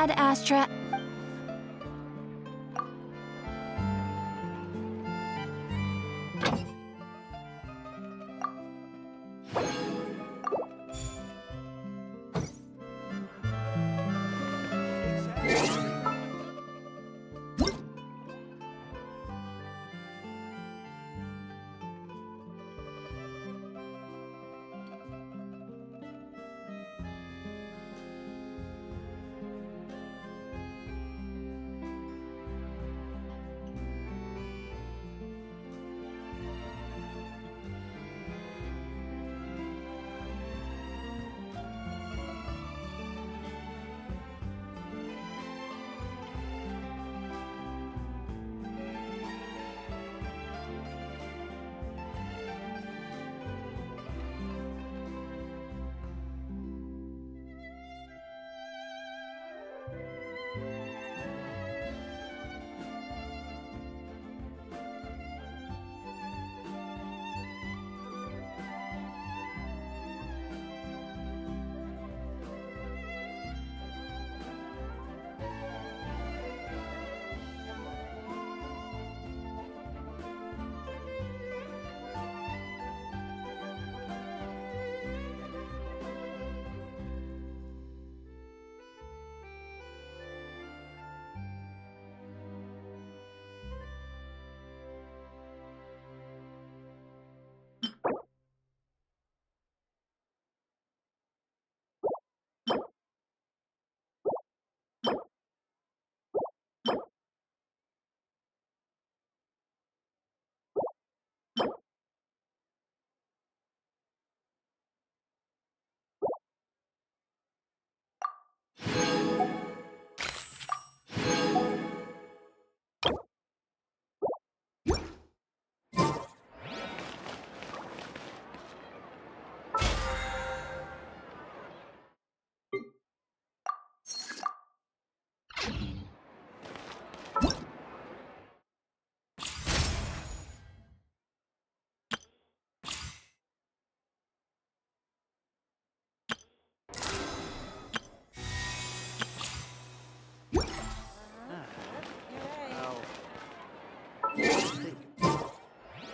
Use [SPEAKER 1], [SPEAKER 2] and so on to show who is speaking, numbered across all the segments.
[SPEAKER 1] Ad Astra.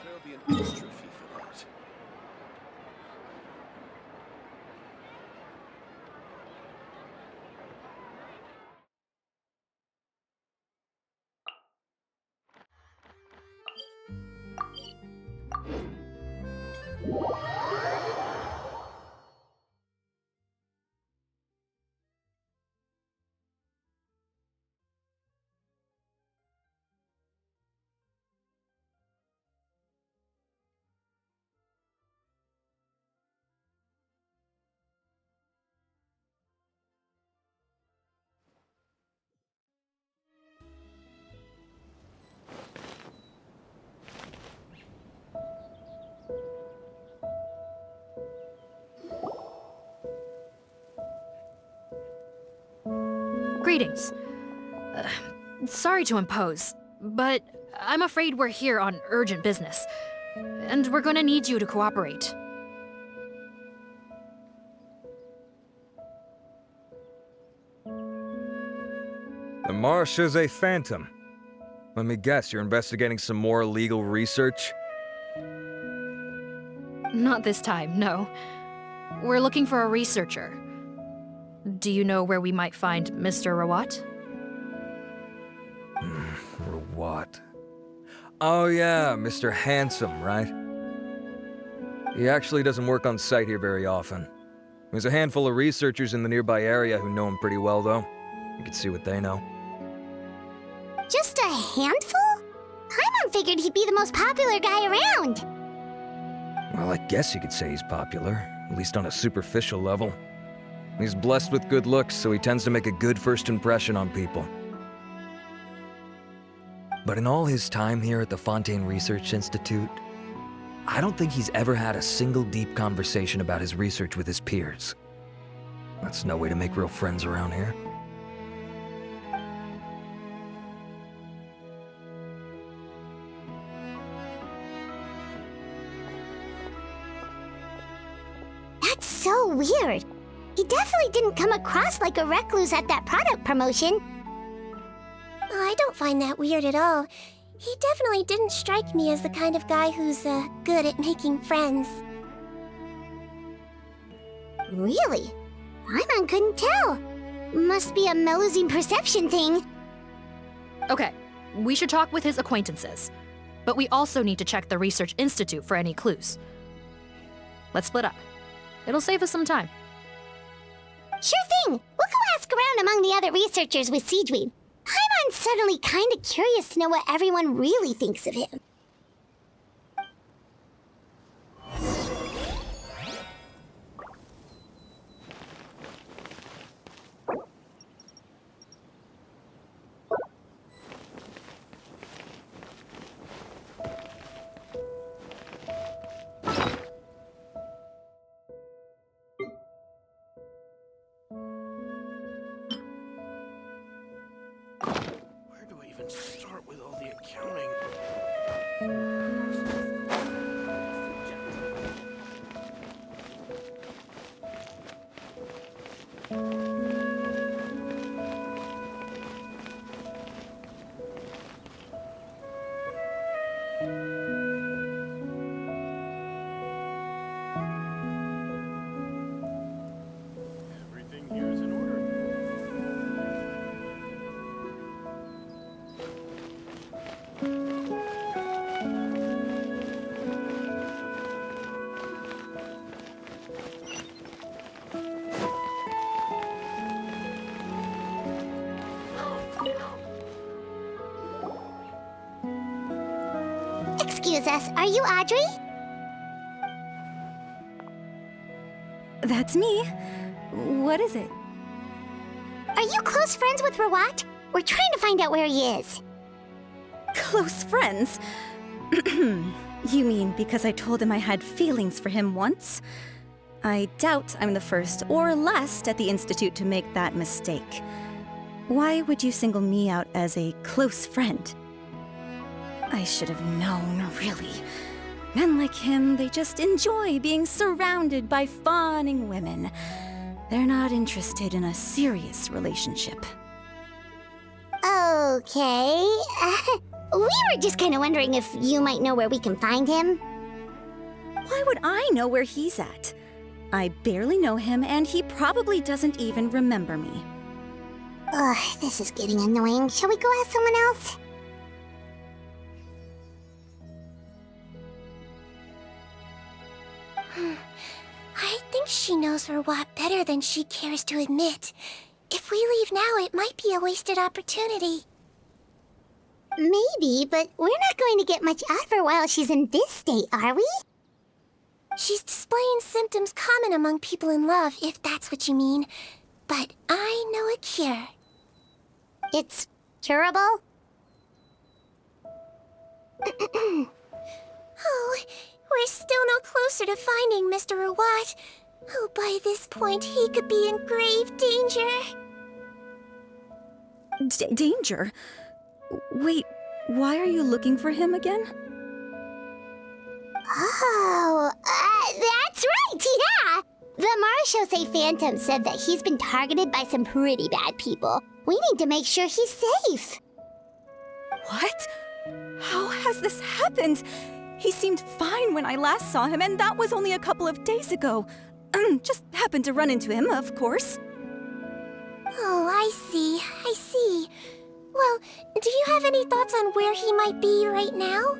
[SPEAKER 2] There'll be an extra fee for that.
[SPEAKER 1] Greetings. Sorry to impose, but I'm afraid we're here on urgent business, and we're gonna need you to cooperate.
[SPEAKER 3] The marsh is a phantom. Let me guess, you're investigating some more illegal research?
[SPEAKER 1] Not this time, no. We're looking for a researcher. Do you know where we might find Mr. Rawat?
[SPEAKER 3] Rawat. Oh yeah, Mr. Handsome, right? He actually doesn't work on site here very often. There's a handful of researchers in the nearby area who know him pretty well, though. You can see what they know.
[SPEAKER 4] Just a handful? Paimon figured he'd be the most popular guy around.
[SPEAKER 3] Well, I guess you could say he's popular, at least on a superficial level. He's blessed with good looks, so he tends to make a good first impression on people. But in all his time here at the Fontaine Research Institute, I don't think he's ever had a single deep conversation about his research with his peers. That's no way to make real friends around here.
[SPEAKER 4] That's so weird. He definitely didn't come across like a recluse at that product promotion. Oh, I don't find that weird at all. He definitely didn't strike me as the kind of guy who's, good at making friends. Really? Paimon couldn't tell. Must be a Melusine perception thing.
[SPEAKER 1] Okay, we should talk with his acquaintances. But we also need to check the Research Institute for any clues. Let's split up. It'll save us some time.
[SPEAKER 4] Sure thing! We'll go ask around among the other researchers with Sigewinnes. Paimon's suddenly kinda curious to know what everyone really thinks of him.
[SPEAKER 2] Where do I even start with all the accounting? Everything here is in order.
[SPEAKER 4] Excuse us, are you Audrey?
[SPEAKER 5] That's me. What is it?
[SPEAKER 4] Are you close friends with Rawat? We're trying to find out where he is.
[SPEAKER 5] Close friends? You mean because I told him I had feelings for him once? I doubt I'm the first or last at the Institute to make that mistake. Why would you single me out as a close friend? I should have known, really. Men like him, they just enjoy being surrounded by fawning women. They're not interested in a serious relationship.
[SPEAKER 4] Okay. We were just kind of wondering if you might know where we can find him.
[SPEAKER 5] Why would I know where he's at? I barely know him, and he probably doesn't even remember me.
[SPEAKER 4] Ugh, this is getting annoying. Shall we go ask someone else? I think she knows Rawat better than she cares to admit. If we leave now, it might be a wasted opportunity. Maybe, but we're not going to get much out of her while she's in this state, are we? She's displaying symptoms common among people in love, if that's what you mean. But I know a cure. It's curable? Oh, we're still no closer to finding Mr. Rawat. Oh, by this point, he could be in grave danger.
[SPEAKER 5] Danger? Wait, why are you looking for him again?
[SPEAKER 4] Oh, that's right, yeah! The Marshose Phantom said that he's been targeted by some pretty bad people. We need to make sure he's safe.
[SPEAKER 5] What? How has this happened? He seemed fine when I last saw him, and that was only a couple of days ago. Just happened to run into him, of course.
[SPEAKER 4] Oh, I see. Well, do you have any thoughts on where he might be right now?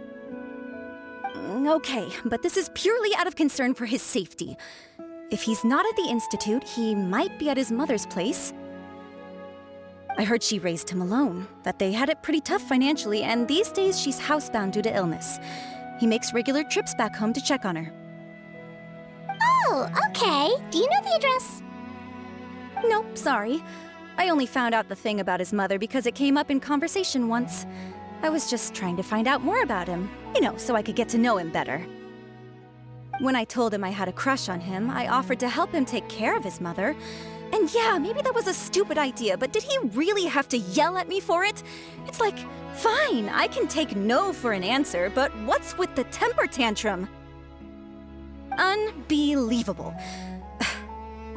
[SPEAKER 5] Okay, but this is purely out of concern for his safety. If he's not at the Institute, he might be at his mother's place. I heard she raised him alone, that they had it pretty tough financially, and these days she's housebound due to illness. He makes regular trips back home to check on her.
[SPEAKER 4] Oh, okay. Do you know the address?
[SPEAKER 5] Nope, sorry. I only found out the thing about his mother because it came up in conversation once. I was just trying to find out more about him, so I could get to know him better. When I told him I had a crush on him, I offered to help him take care of his mother. And yeah, maybe that was a stupid idea, but did he really have to yell at me for it? It's like, fine, I can take no for an answer, but what's with the temper tantrum? Unbelievable.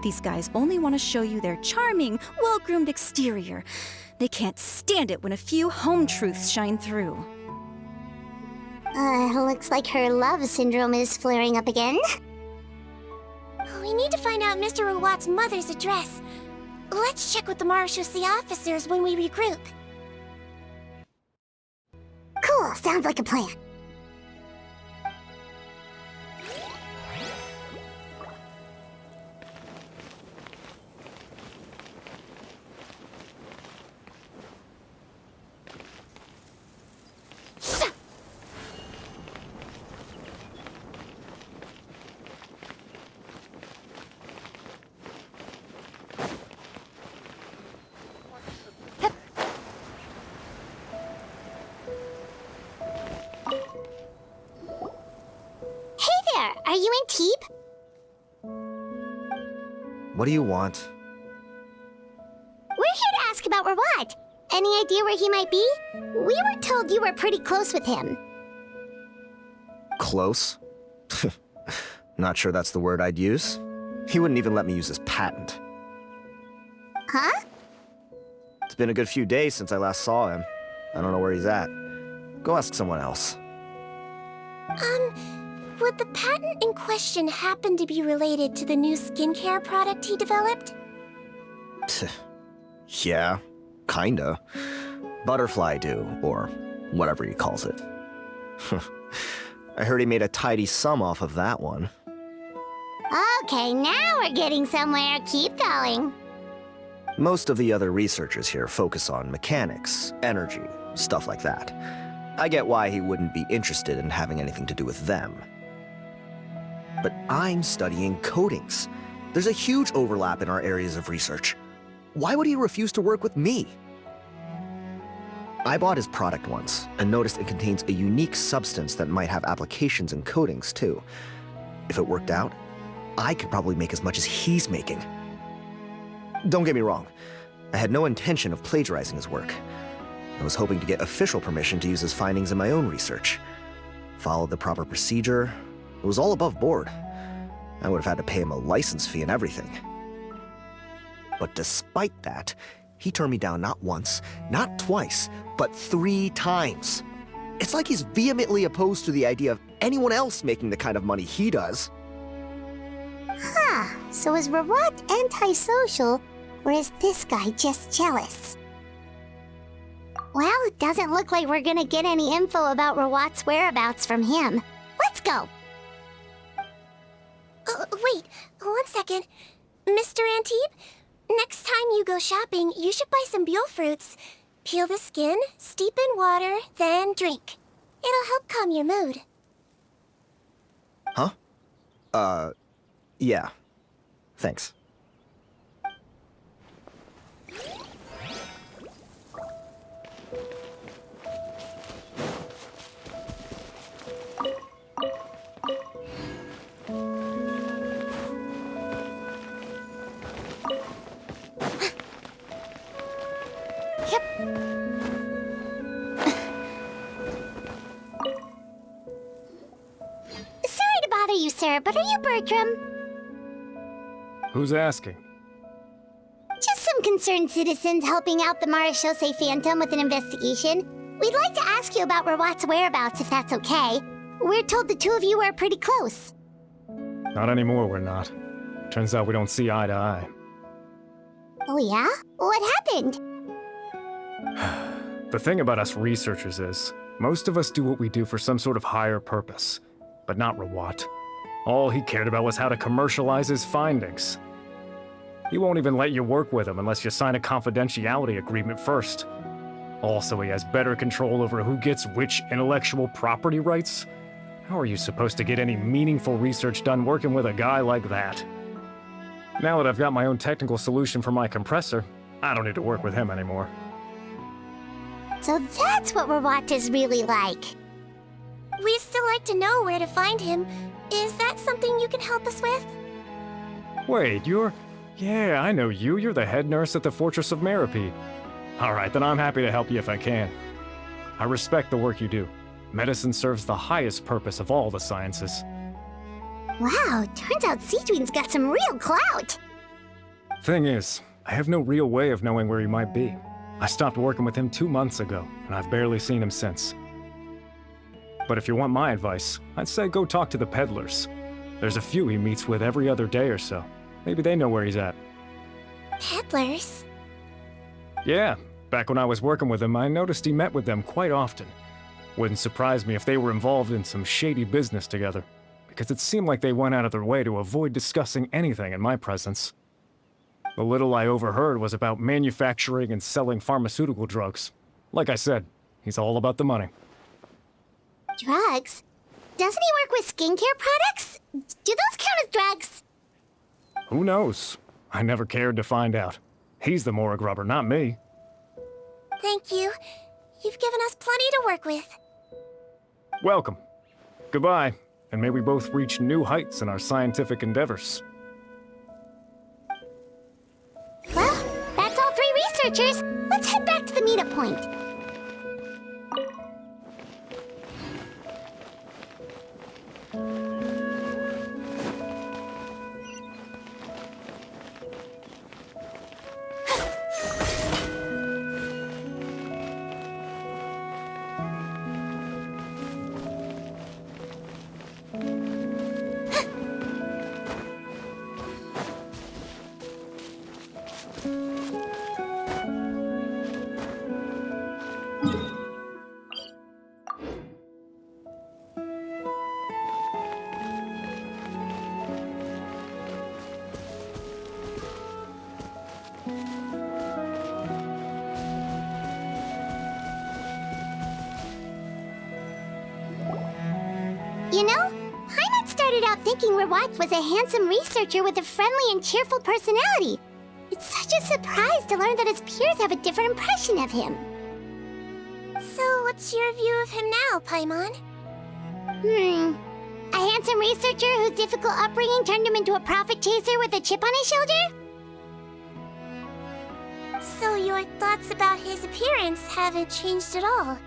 [SPEAKER 5] These guys only want to show you their charming, well-groomed exterior. They can't stand it when a few home truths shine through.
[SPEAKER 4] Looks like her love syndrome is flaring up again.
[SPEAKER 6] We need to find out Mr. Rawat's mother's address. Let's check with the marechaussee officers when we regroup.
[SPEAKER 4] Cool, sounds like a plan. Are you in Teep?
[SPEAKER 7] What do you want?
[SPEAKER 4] We're here to ask about Rawat. Any idea where he might be? We were told you were pretty close with him.
[SPEAKER 7] Close? Not sure that's the word I'd use. He wouldn't even let me use his patent.
[SPEAKER 4] Huh?
[SPEAKER 7] It's been a good few days since I last saw him. I don't know where he's at. Go ask someone else.
[SPEAKER 6] Would the patent in question happen to be related to the new skincare product he developed?
[SPEAKER 7] Yeah, kinda. Butterfly Dew, or whatever he calls it. I heard he made a tidy sum off of that one.
[SPEAKER 4] Okay, now we're getting somewhere. Keep going.
[SPEAKER 7] Most of the other researchers here focus on mechanics, energy, stuff like that. I get why he wouldn't be interested in having anything to do with them. But I'm studying coatings. There's a huge overlap in our areas of research. Why would he refuse to work with me? I bought his product once and noticed it contains a unique substance that might have applications in coatings too. If it worked out, I could probably make as much as he's making. Don't get me wrong, I had no intention of plagiarizing his work. I was hoping to get official permission to use his findings in my own research. Followed the proper procedure. It was all above board. I would have had to pay him a license fee and everything. But despite that, he turned me down not once, not twice, but 3 times. It's like he's vehemently opposed to the idea of anyone else making the kind of money he does.
[SPEAKER 4] Huh, so is Rawat antisocial, or is this guy just jealous? Well, it doesn't look like we're gonna get any info about Rawat's whereabouts from him. Let's go!
[SPEAKER 6] Wait, 1 second. Mr. Antibes, next time you go shopping, you should buy some Buell fruits. Peel the skin, steep in water, then drink. It'll help calm your mood.
[SPEAKER 7] Huh? Yeah. Thanks.
[SPEAKER 4] Sorry to bother you, sir, but are you Bertram?
[SPEAKER 8] Who's asking?
[SPEAKER 4] Just some concerned citizens helping out the Marechaussee Phantom with an investigation. We'd like to ask you about Rawat's whereabouts, if that's okay. We're told the 2 of you are pretty close.
[SPEAKER 8] Not anymore, we're not. Turns out we don't see eye to eye.
[SPEAKER 4] Oh yeah? What happened?
[SPEAKER 8] The thing about us researchers is, most of us do what we do for some sort of higher purpose. But not Rawat. All he cared about was how to commercialize his findings. He won't even let you work with him unless you sign a confidentiality agreement first. Also, he has better control over who gets which intellectual property rights. How are you supposed to get any meaningful research done working with a guy like that? Now that I've got my own technical solution for my compressor, I don't need to work with him anymore.
[SPEAKER 4] So that's what Rawat is really like.
[SPEAKER 6] We'd still like to know where to find him. Is that something you can help us with?
[SPEAKER 8] Wait, Yeah, I know you. You're the head nurse at the Fortress of Meripede. Alright, then I'm happy to help you if I can. I respect the work you do. Medicine serves the highest purpose of all the sciences.
[SPEAKER 4] Wow, turns out Sigewinnes got some real clout.
[SPEAKER 8] Thing is, I have no real way of knowing where he might be. I stopped working with him 2 months ago, and I've barely seen him since. But if you want my advice, I'd say go talk to the peddlers. There's a few he meets with every other day or so. Maybe they know where he's at.
[SPEAKER 6] Peddlers?
[SPEAKER 8] Yeah, back when I was working with him, I noticed he met with them quite often. Wouldn't surprise me if they were involved in some shady business together, because it seemed like they went out of their way to avoid discussing anything in my presence. The little I overheard was about manufacturing and selling pharmaceutical drugs. Like I said, he's all about the money.
[SPEAKER 4] Drugs? Doesn't he work with skincare products? Do those count as drugs?
[SPEAKER 8] Who knows? I never cared to find out. He's the Mora grubber, not me.
[SPEAKER 6] Thank you. You've given us plenty to work with.
[SPEAKER 8] Welcome. Goodbye, and may we both reach new heights in our scientific endeavors.
[SPEAKER 4] Well, that's all 3 researchers. Let's head back to the meetup point. You know, Paimon started out thinking Rawat was a handsome researcher with a friendly and cheerful personality. It's such a surprise to learn that his peers have a different impression of him.
[SPEAKER 6] So, what's your view of him now, Paimon?
[SPEAKER 4] A handsome researcher whose difficult upbringing turned him into a profit chaser with a chip on his shoulder?
[SPEAKER 6] So your thoughts about his appearance haven't changed at all?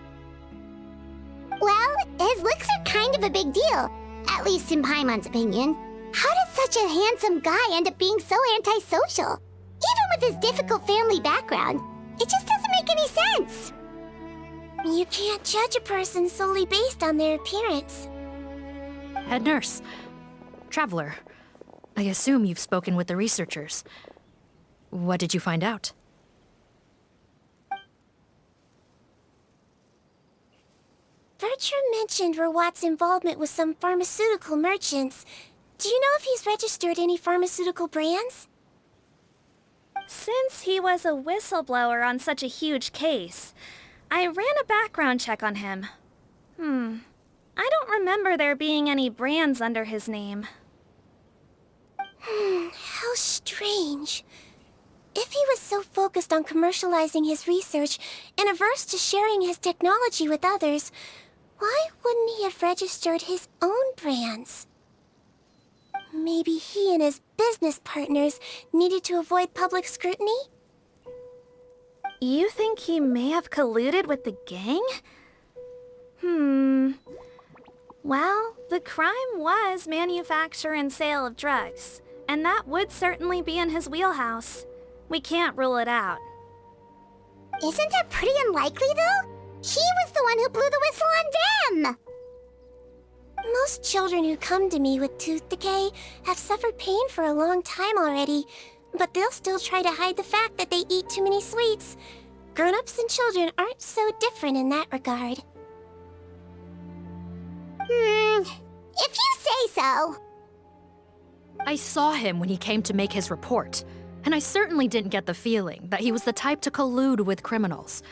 [SPEAKER 4] Well, his looks are kind of a big deal, at least in Paimon's opinion. How does such a handsome guy end up being so antisocial? Even with his difficult family background, it just doesn't make any sense.
[SPEAKER 6] You can't judge a person solely based on their appearance.
[SPEAKER 1] Head nurse. Traveler. I assume you've spoken with the researchers. What did you find out?
[SPEAKER 6] Bertram mentioned Rawat's involvement with some pharmaceutical merchants. Do you know if he's registered any pharmaceutical brands?
[SPEAKER 9] Since he was a whistleblower on such a huge case, I ran a background check on him. I don't remember there being any brands under his name.
[SPEAKER 6] How strange. If he was so focused on commercializing his research and averse to sharing his technology with others, why wouldn't he have registered his own brands? Maybe he and his business partners needed to avoid public scrutiny?
[SPEAKER 9] You think he may have colluded with the gang? Well, the crime was manufacture and sale of drugs, and that would certainly be in his wheelhouse. We can't rule it out.
[SPEAKER 4] Isn't that pretty unlikely, though? He was the one who blew the whistle on them!
[SPEAKER 6] Most children who come to me with tooth decay have suffered pain for a long time already, but they'll still try to hide the fact that they eat too many sweets. Grown-ups and children aren't so different in that regard.
[SPEAKER 4] If you say so.
[SPEAKER 1] I saw him when he came to make his report, and I certainly didn't get the feeling that he was the type to collude with criminals.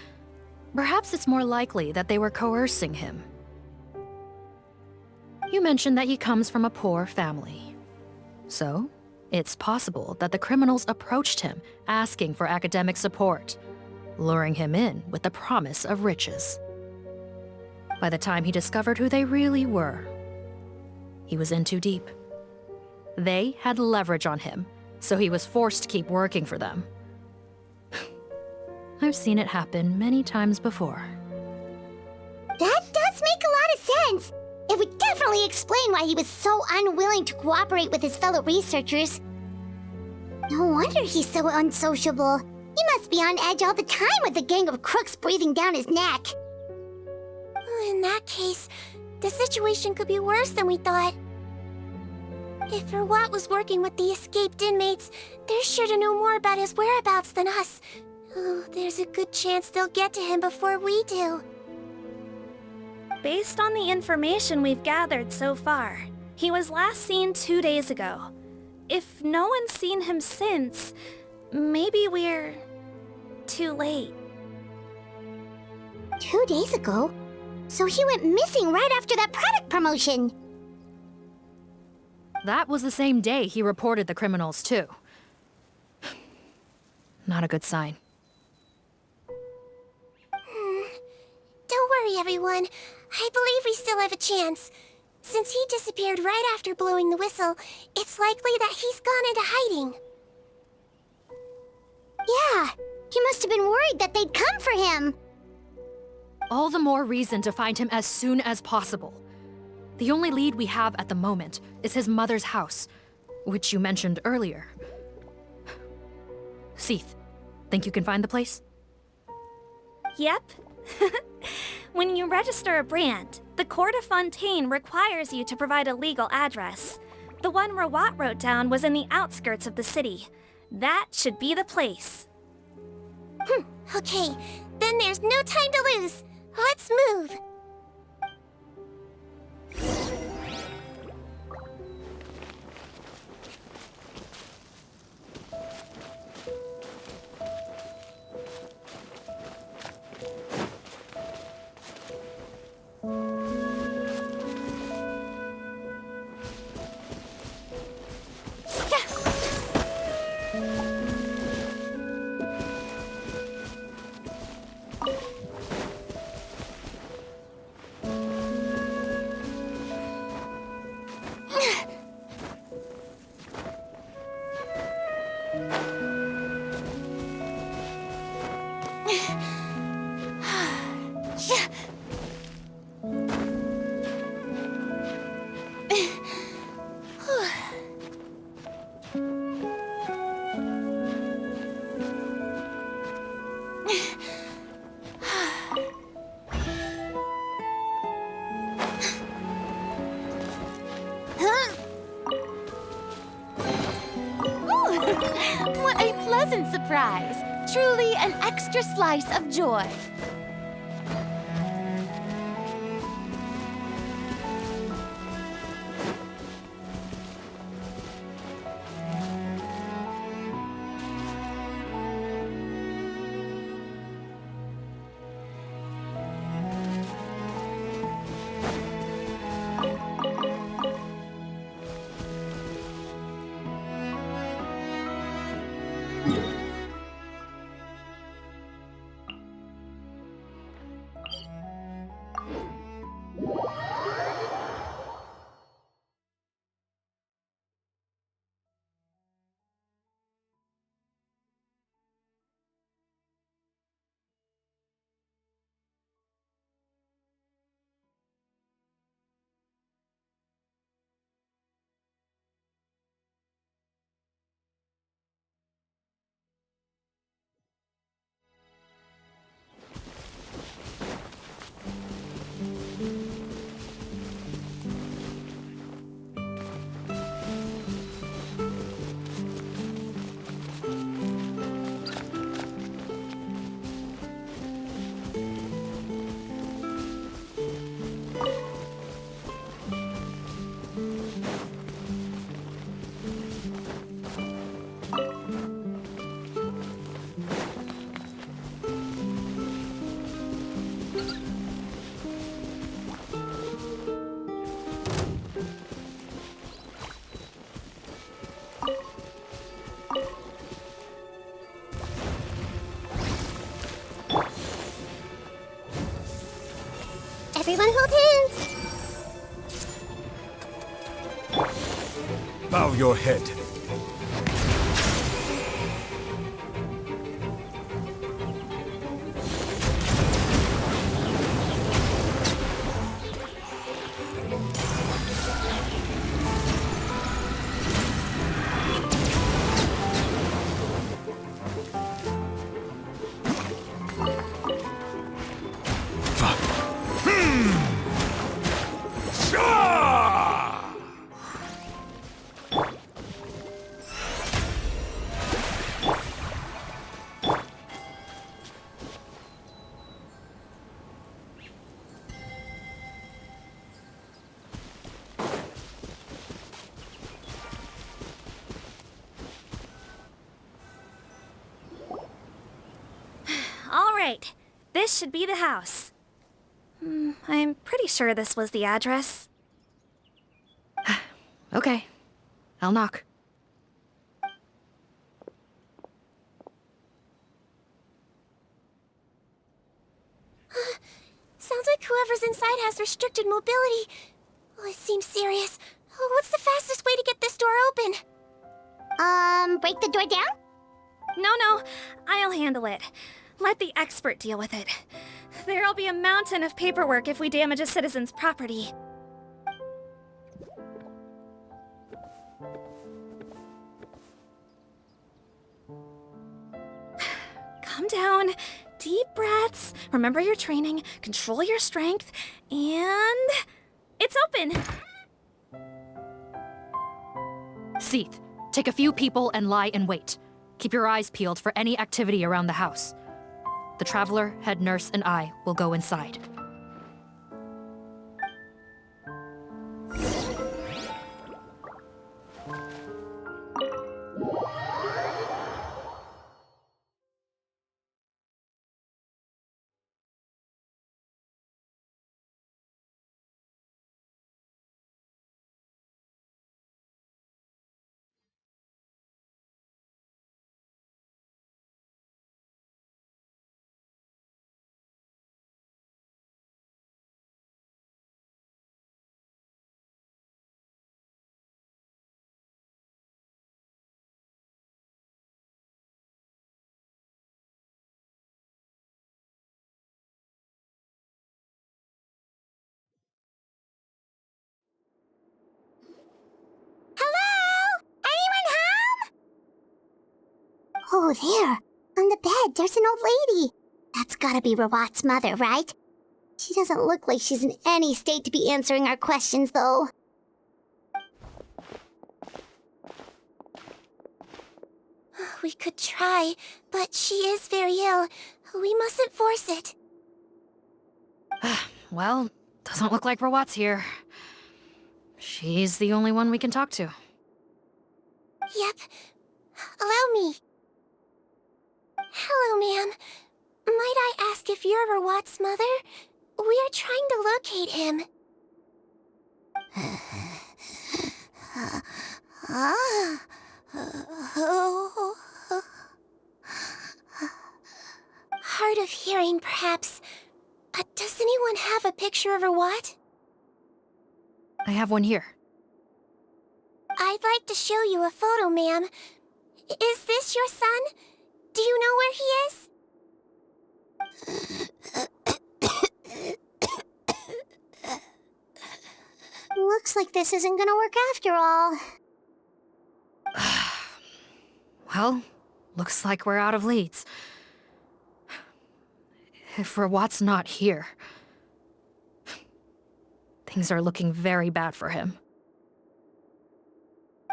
[SPEAKER 1] Perhaps it's more likely that they were coercing him. You mentioned that he comes from a poor family. So, it's possible that the criminals approached him asking for academic support, luring him in with the promise of riches. By the time he discovered who they really were, he was in too deep. They had leverage on him, so he was forced to keep working for them. I've seen it happen many times before.
[SPEAKER 4] That does make a lot of sense. It would definitely explain why he was so unwilling to cooperate with his fellow researchers. No wonder he's so unsociable. He must be on edge all the time with a gang of crooks breathing down his neck.
[SPEAKER 6] In that case, the situation could be worse than we thought. If Rawat was working with the escaped inmates, they're sure to know more about his whereabouts than us. Oh, there's a good chance they'll get to him before we do.
[SPEAKER 9] Based on the information we've gathered so far, he was last seen 2 days ago. If no one's seen him since, maybe we're too late.
[SPEAKER 4] 2 days ago? So he went missing right after that product promotion.
[SPEAKER 1] That was the same day he reported the criminals, too. Not a good sign.
[SPEAKER 6] Don't worry, everyone. I believe we still have a chance. Since he disappeared right after blowing the whistle, it's likely that he's gone into hiding.
[SPEAKER 4] Yeah, he must have been worried that they'd come for him.
[SPEAKER 1] All the more reason to find him as soon as possible. The only lead we have at the moment is his mother's house, which you mentioned earlier. Seath, think you can find the place?
[SPEAKER 9] Yep. When you register a brand, the Court of Fontaine requires you to provide a legal address. The one Rawat wrote down was in the outskirts of the city. That should be the place.
[SPEAKER 6] Okay, then there's no time to lose. Let's move.
[SPEAKER 10] What a pleasant surprise! Truly an extra slice of joy.
[SPEAKER 4] Everyone hold hands.
[SPEAKER 11] Bow your head.
[SPEAKER 9] Right. This should be the house. I'm pretty sure this was the address.
[SPEAKER 1] Okay, I'll knock.
[SPEAKER 6] Sounds like whoever's inside has restricted mobility. Oh, it seems serious. Oh, what's the fastest way to get this door open?
[SPEAKER 4] Break the door down?
[SPEAKER 9] No, I'll handle it. Let the expert deal with it. There'll be a mountain of paperwork if we damage a citizen's property. Calm down. Deep breaths. Remember your training. Control your strength. And... it's open!
[SPEAKER 1] Seath, take a few people and lie in wait. Keep your eyes peeled for any activity around the house. The Traveler, head nurse, and I will go inside.
[SPEAKER 4] Hello? Anyone home? Oh, there. On the bed, there's an old lady. That's gotta be Rawat's mother, right? She doesn't look like she's in any state to be answering our questions, though.
[SPEAKER 6] We could try, but she is very ill. We mustn't force it.
[SPEAKER 1] Well, doesn't look like Rawat's here. She's the only one we can talk to.
[SPEAKER 6] Yep. Allow me. Hello, ma'am. Might I ask if you're Rawat's mother? We are trying to locate him. Hard of hearing, perhaps. Does anyone have a picture of Rawat?
[SPEAKER 1] I have one here.
[SPEAKER 6] I'd like to show you a photo, ma'am. Is this your son? Do you know where he is?
[SPEAKER 4] Looks like this isn't gonna work after all.
[SPEAKER 1] Well, looks like we're out of leads. If Rawat's not here, things are looking very bad for him.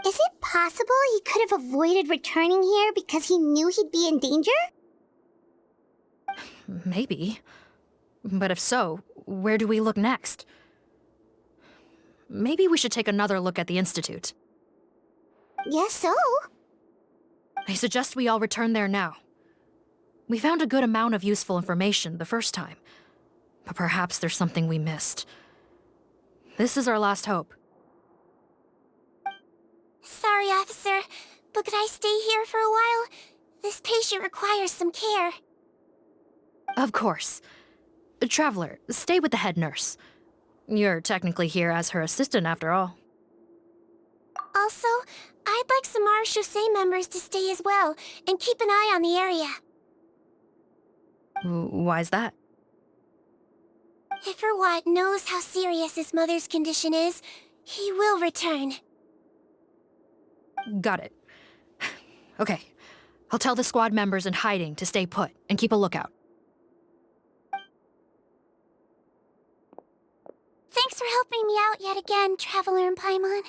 [SPEAKER 4] Is it possible he could have avoided returning here because he knew he'd be in danger?
[SPEAKER 1] Maybe. But if so, where do we look next? Maybe we should take another look at the Institute.
[SPEAKER 4] Yes, so.
[SPEAKER 1] I suggest we all return there now. We found a good amount of useful information the first time, but perhaps there's something we missed. This is our last hope.
[SPEAKER 6] Sorry, officer, but could I stay here for a while? This patient requires some care.
[SPEAKER 1] Of course. Traveler, stay with the head nurse. You're technically here as her assistant after all.
[SPEAKER 6] Also, I'd like some Marechaussee members to stay as well, and keep an eye on the area.
[SPEAKER 1] Why's that?
[SPEAKER 6] If Rawat knows how serious his mother's condition is, he will return.
[SPEAKER 1] Got it. Okay. I'll tell the squad members in hiding to stay put and keep a lookout.
[SPEAKER 6] Thanks for helping me out yet again, Traveler and Paimon.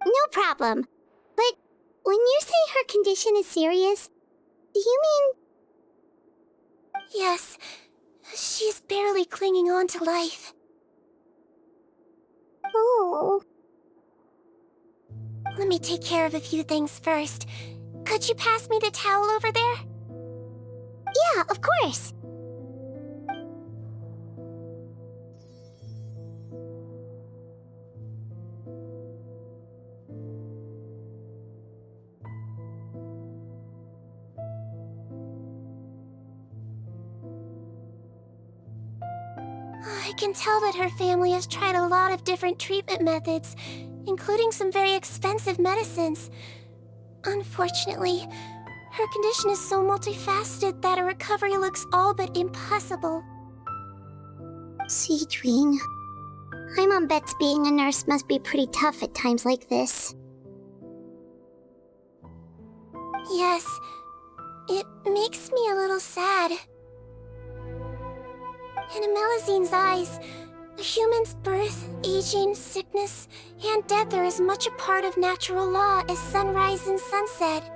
[SPEAKER 4] No problem. But when you say her condition is serious, do you mean...
[SPEAKER 6] Yes, she's barely clinging on to life.
[SPEAKER 4] Oh...
[SPEAKER 6] Let me take care of a few things first. Could you pass me the towel over there?
[SPEAKER 4] Yeah, of course.
[SPEAKER 6] I can tell that her family has tried a lot of different treatment methods, including some very expensive medicines. Unfortunately, her condition is so multifaceted that a recovery looks all but impossible.
[SPEAKER 4] Sigewinnes. My mom bets being a nurse must be pretty tough at times like this.
[SPEAKER 6] Yes, it makes me a little sad. In Melizine's eyes, a human's birth, aging, sickness, and death are as much a part of natural law as sunrise and sunset.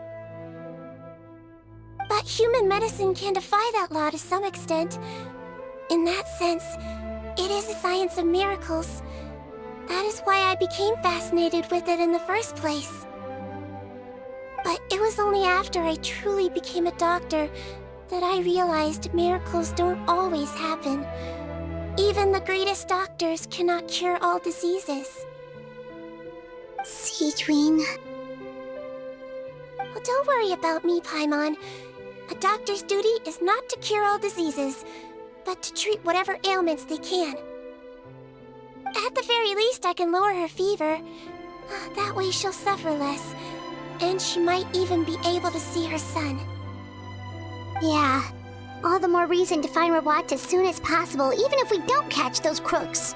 [SPEAKER 6] But human medicine can defy that law to some extent. In that sense, it is a science of miracles. That is why I became fascinated with it in the first place. But it was only after I truly became a doctor that I realized miracles don't always happen. Even the greatest doctors cannot cure all diseases.
[SPEAKER 4] Sigewinnes.
[SPEAKER 6] Well, don't worry about me, Paimon. A doctor's duty is not to cure all diseases, but to treat whatever ailments they can. At the very least, I can lower her fever. That way she'll suffer less, and she might even be able to see her son.
[SPEAKER 4] Yeah. All the more reason to find Rawat as soon as possible, even if we don't catch those crooks.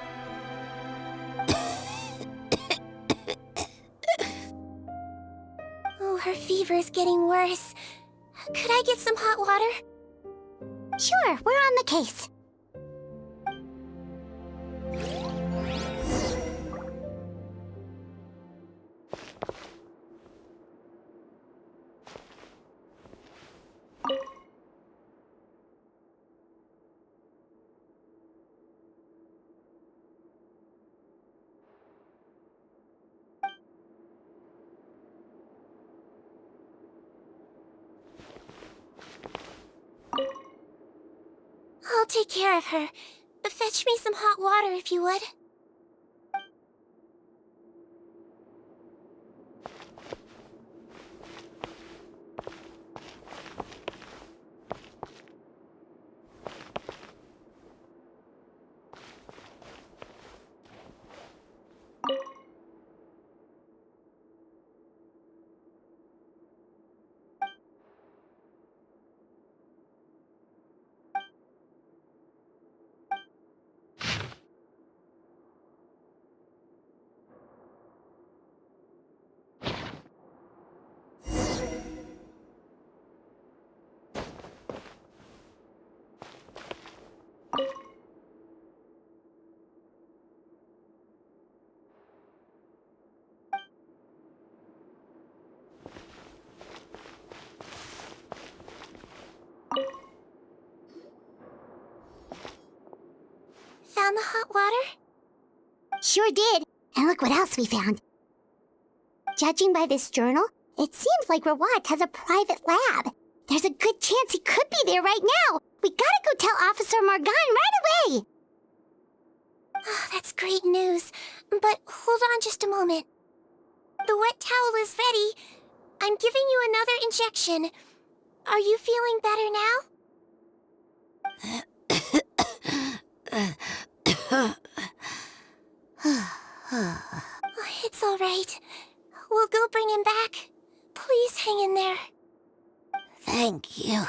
[SPEAKER 6] Oh, her fever is getting worse. Could I get some hot water?
[SPEAKER 4] Sure, we're on the case.
[SPEAKER 6] I'll take care of her. Fetch me some hot water if you would. Found the hot water?
[SPEAKER 4] Sure did. And look what else we found. Judging by this journal, it seems like Rawat has a private lab. There's a good chance he could be there right now. We gotta go tell Officer Morgan right away.
[SPEAKER 6] Oh, that's great news. But hold on just a moment. The wet towel is ready. I'm giving you another injection. Are you feeling better now? It's all right. We'll go bring him back. Please hang in there.
[SPEAKER 4] Thank you.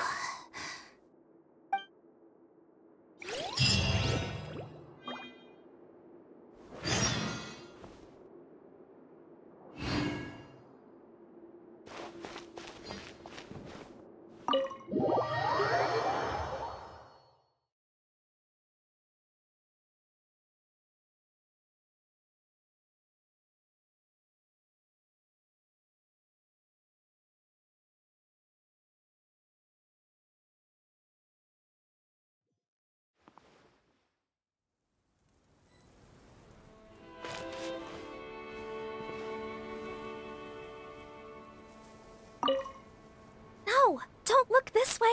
[SPEAKER 9] No, don't look this way.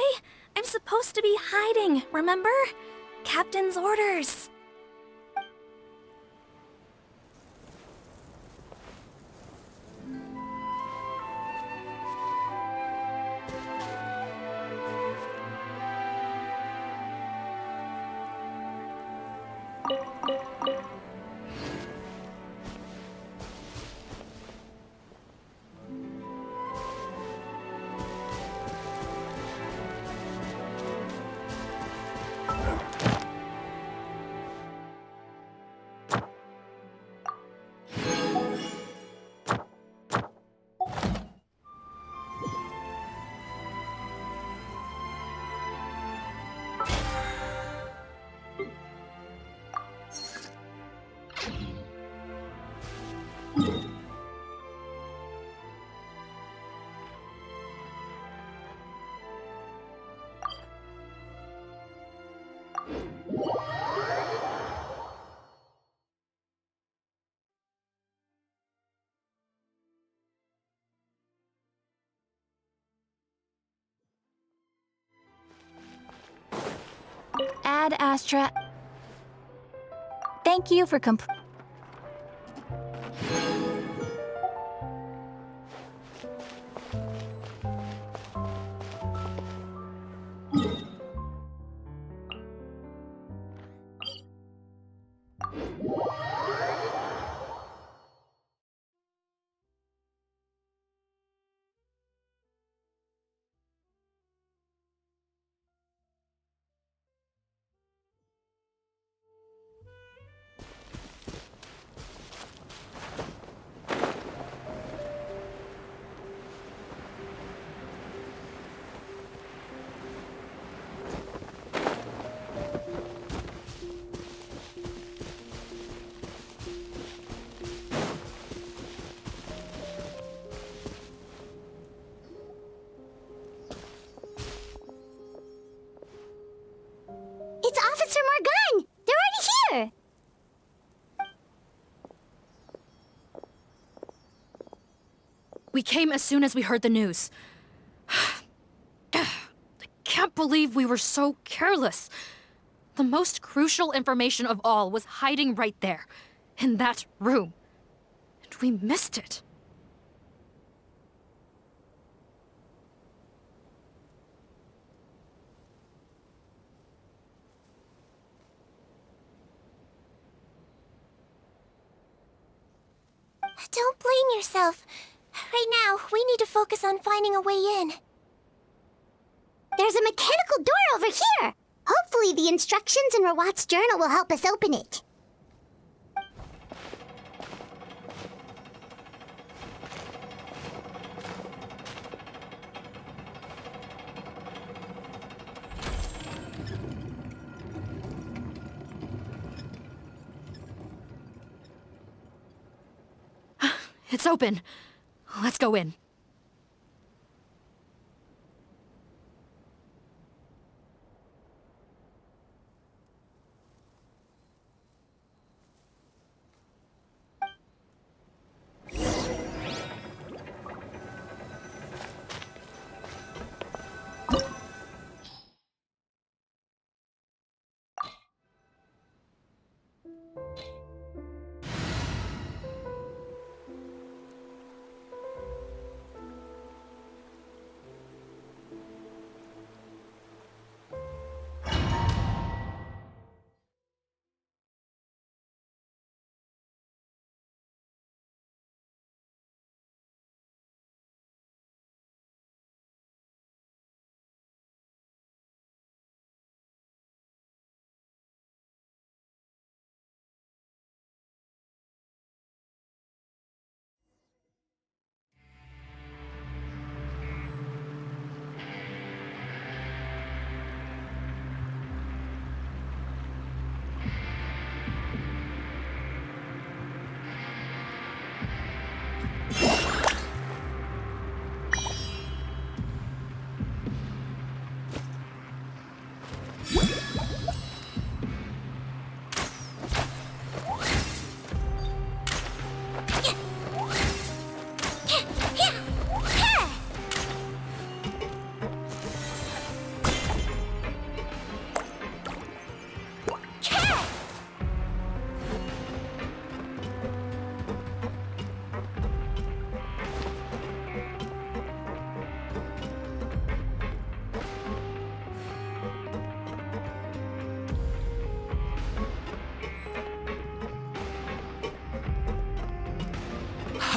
[SPEAKER 9] I'm supposed to be hiding, remember? Captain's orders.
[SPEAKER 10] Ad Astra. Thank you for
[SPEAKER 4] It's Officer Morgan! They're already here!
[SPEAKER 1] We came as soon as we heard the news. I can't believe we were so careless. The most crucial information of all was hiding right there, in that room. And we missed it.
[SPEAKER 6] Don't blame yourself. Right now, we need to focus on finding a way in.
[SPEAKER 4] There's a mechanical door over here! Hopefully the instructions in Rawat's journal will help us open it.
[SPEAKER 1] It's open. Let's go in.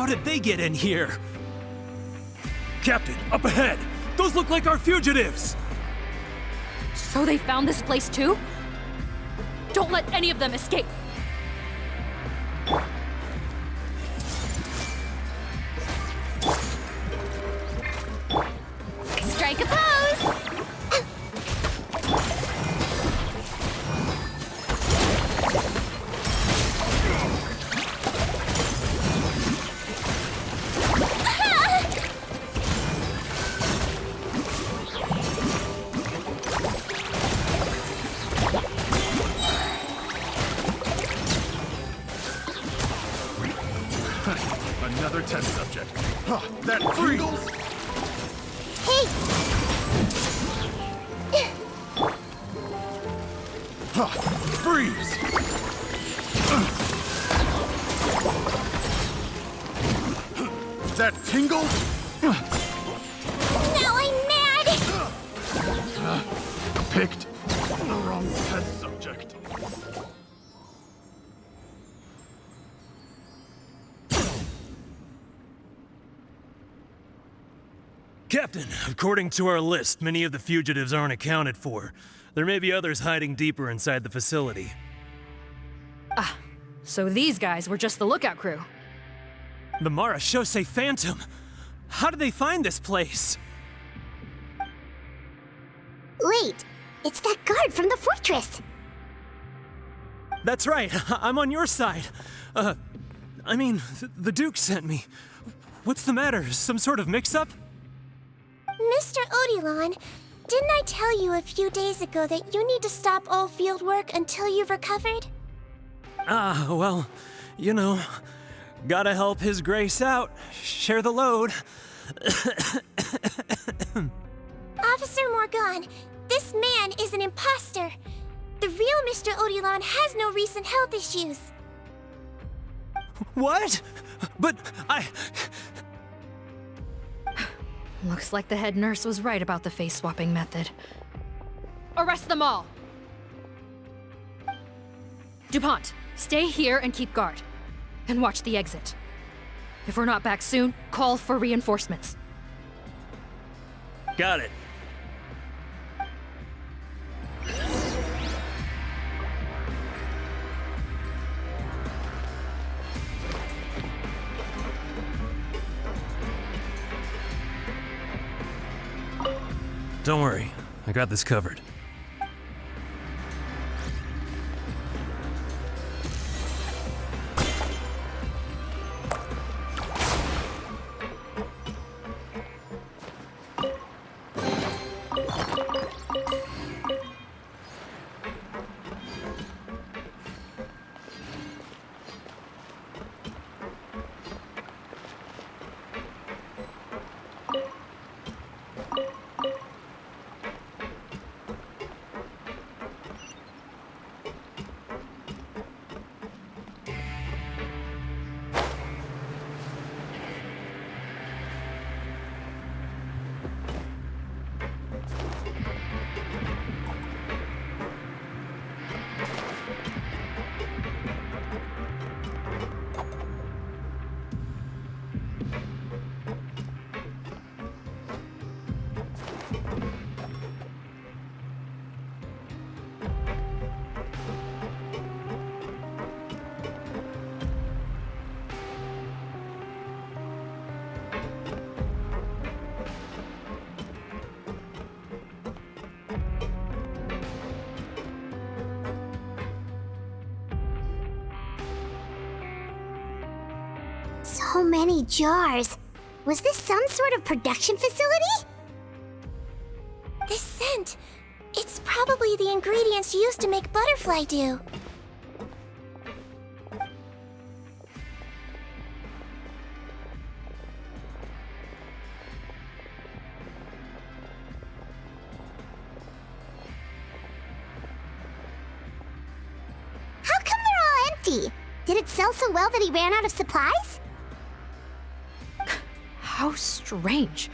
[SPEAKER 11] How did they get in here? Captain, up ahead! Those look like our fugitives!
[SPEAKER 1] So they found this place too? Don't let any of them escape!
[SPEAKER 10] Strike a pose!
[SPEAKER 11] Another test subject. Huh, that freeze!
[SPEAKER 4] Hey!
[SPEAKER 11] Huh, freeze! That tingle?
[SPEAKER 4] Now I'm mad!
[SPEAKER 11] Picked the wrong test subject. Captain, according to our list, many of the fugitives aren't accounted for. There may be others hiding deeper inside the facility.
[SPEAKER 1] Ah, so these guys were just the lookout crew.
[SPEAKER 11] The Marashose Phantom! How did they find this place?
[SPEAKER 4] Wait, it's that guard from the fortress!
[SPEAKER 11] That's right, I'm on your side. The Duke sent me. What's the matter? Some sort of mix-up?
[SPEAKER 6] Mr. Odilon, didn't I tell you a few days ago that you need to stop all field work until you've recovered?
[SPEAKER 11] Well, you know, gotta help His Grace out, share the load.
[SPEAKER 6] Officer Morgan, this man is an imposter. The real Mr. Odilon has no recent health issues.
[SPEAKER 11] What? But
[SPEAKER 1] Looks like the head nurse was right about the face-swapping method. Arrest them all! DuPont, stay here and keep guard. And watch the exit. If we're not back soon, call for reinforcements.
[SPEAKER 11] got it. Don't worry, I got this covered.
[SPEAKER 4] So many jars. Was this some sort of production facility?
[SPEAKER 6] This scent, it's probably the ingredients used to make butterfly dew.
[SPEAKER 4] How come they're all empty? Did it sell so well that he ran out of supplies?
[SPEAKER 1] How strange.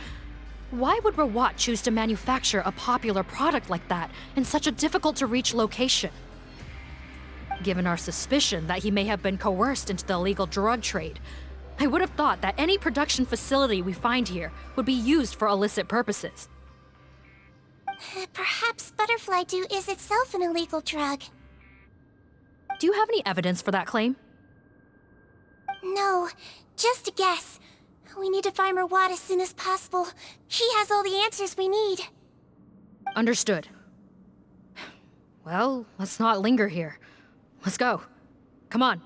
[SPEAKER 1] Why would Rawat choose to manufacture a popular product like that in such a difficult-to-reach location? Given our suspicion that he may have been coerced into the illegal drug trade, I would have thought that any production facility we find here would be used for illicit purposes.
[SPEAKER 6] Perhaps butterfly dew is itself an illegal drug.
[SPEAKER 1] Do you have any evidence for that claim?
[SPEAKER 6] No, just a guess. We need to find Rawat as soon as possible. He has all the answers we need.
[SPEAKER 1] Understood. Well, let's not linger here. Let's go. Come on.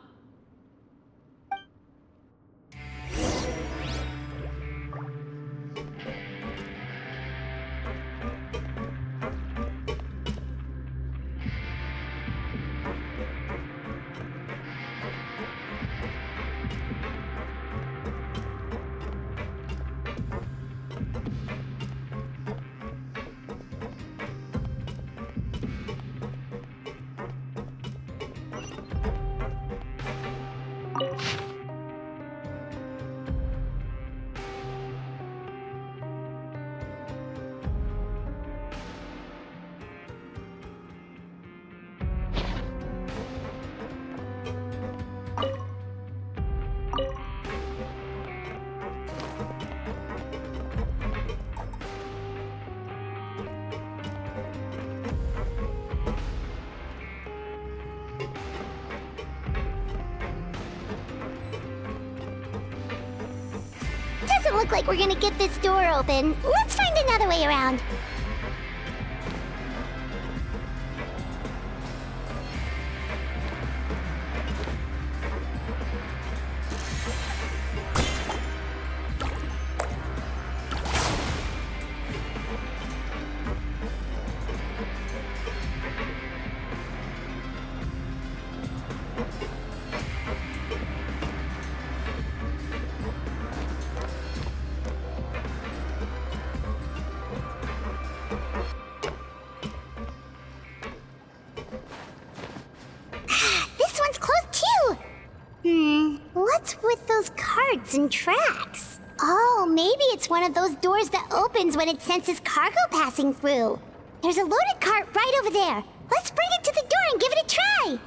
[SPEAKER 4] Doesn't look like we're gonna get this door open. Let's find another way around. This one's closed too! What's with those carts and tracks? Oh, maybe it's one of those doors that opens when it senses cargo passing through. There's a loaded cart right over there. Let's bring it to the door and give it a try!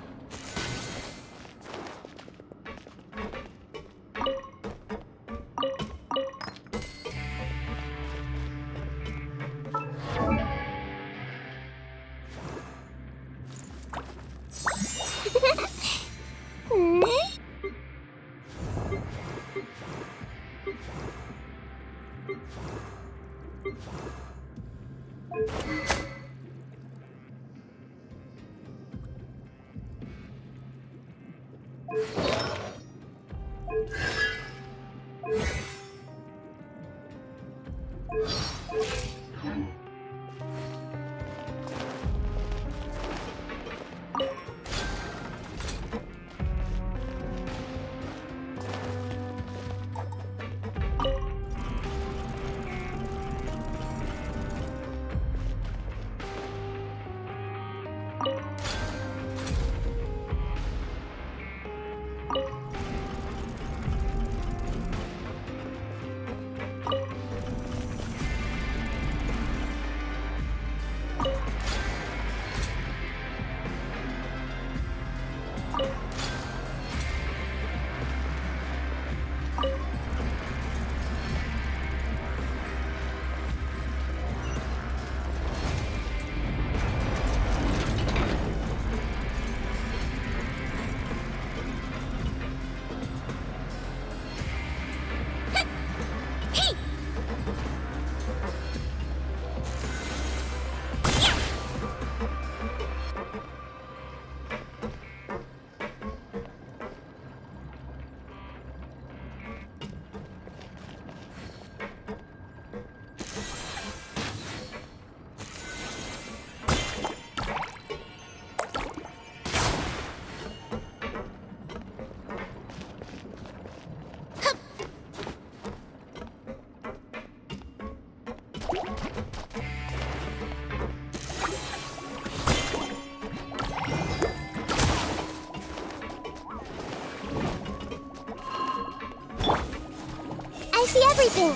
[SPEAKER 4] I see everything.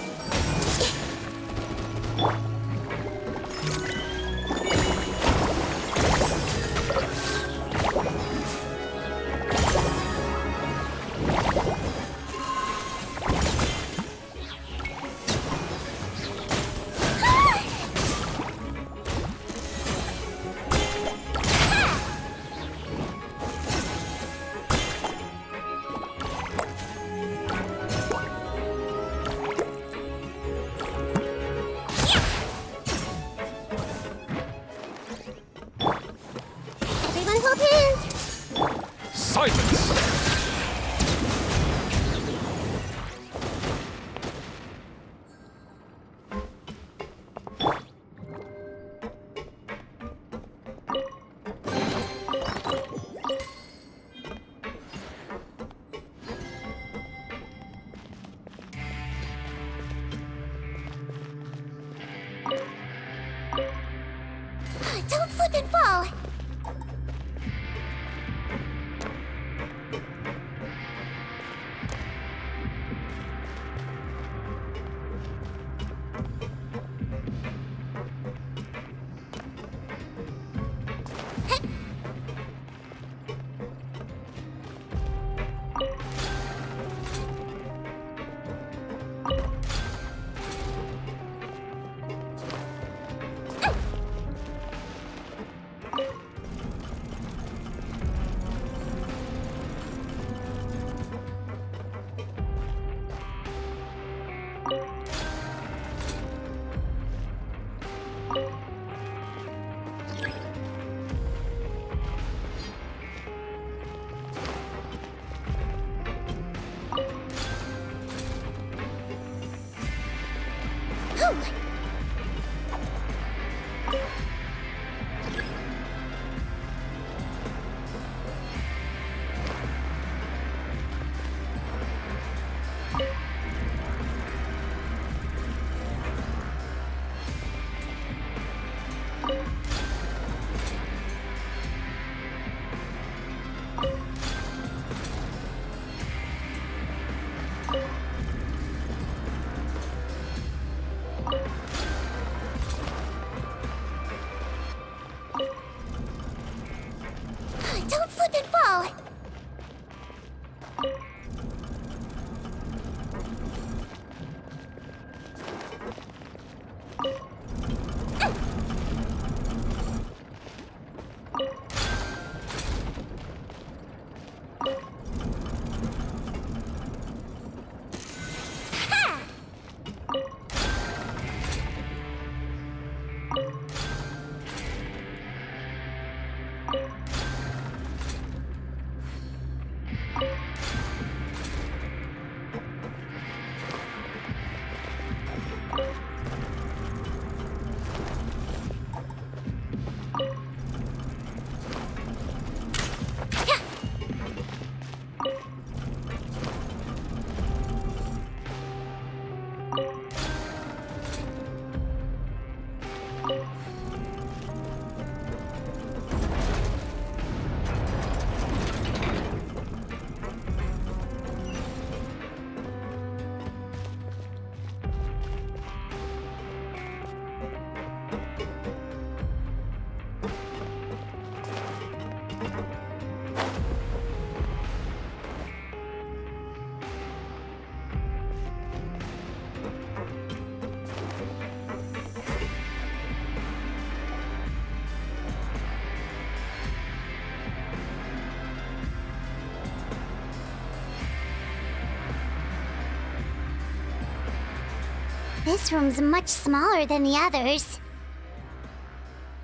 [SPEAKER 4] This room's much smaller than the others.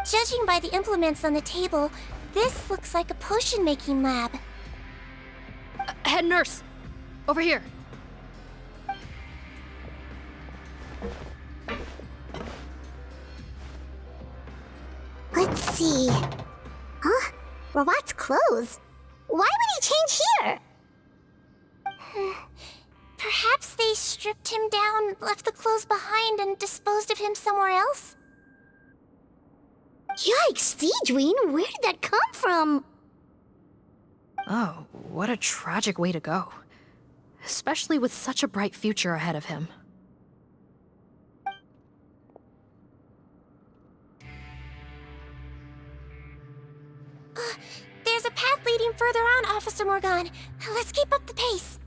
[SPEAKER 6] Judging by the implements on the table, this looks like a potion-making lab.
[SPEAKER 1] Head nurse! Over here!
[SPEAKER 4] Let's see. Huh? Robot's clothes? Why would he change here?
[SPEAKER 6] Perhaps they stripped him down, left the clothes behind, and disposed of him somewhere else?
[SPEAKER 4] Yikes, Sigewinnes, where did that come from?
[SPEAKER 1] Oh, what a tragic way to go. Especially with such a bright future ahead of him.
[SPEAKER 6] There's a path leading further on, Officer Morgan. Let's keep up the pace.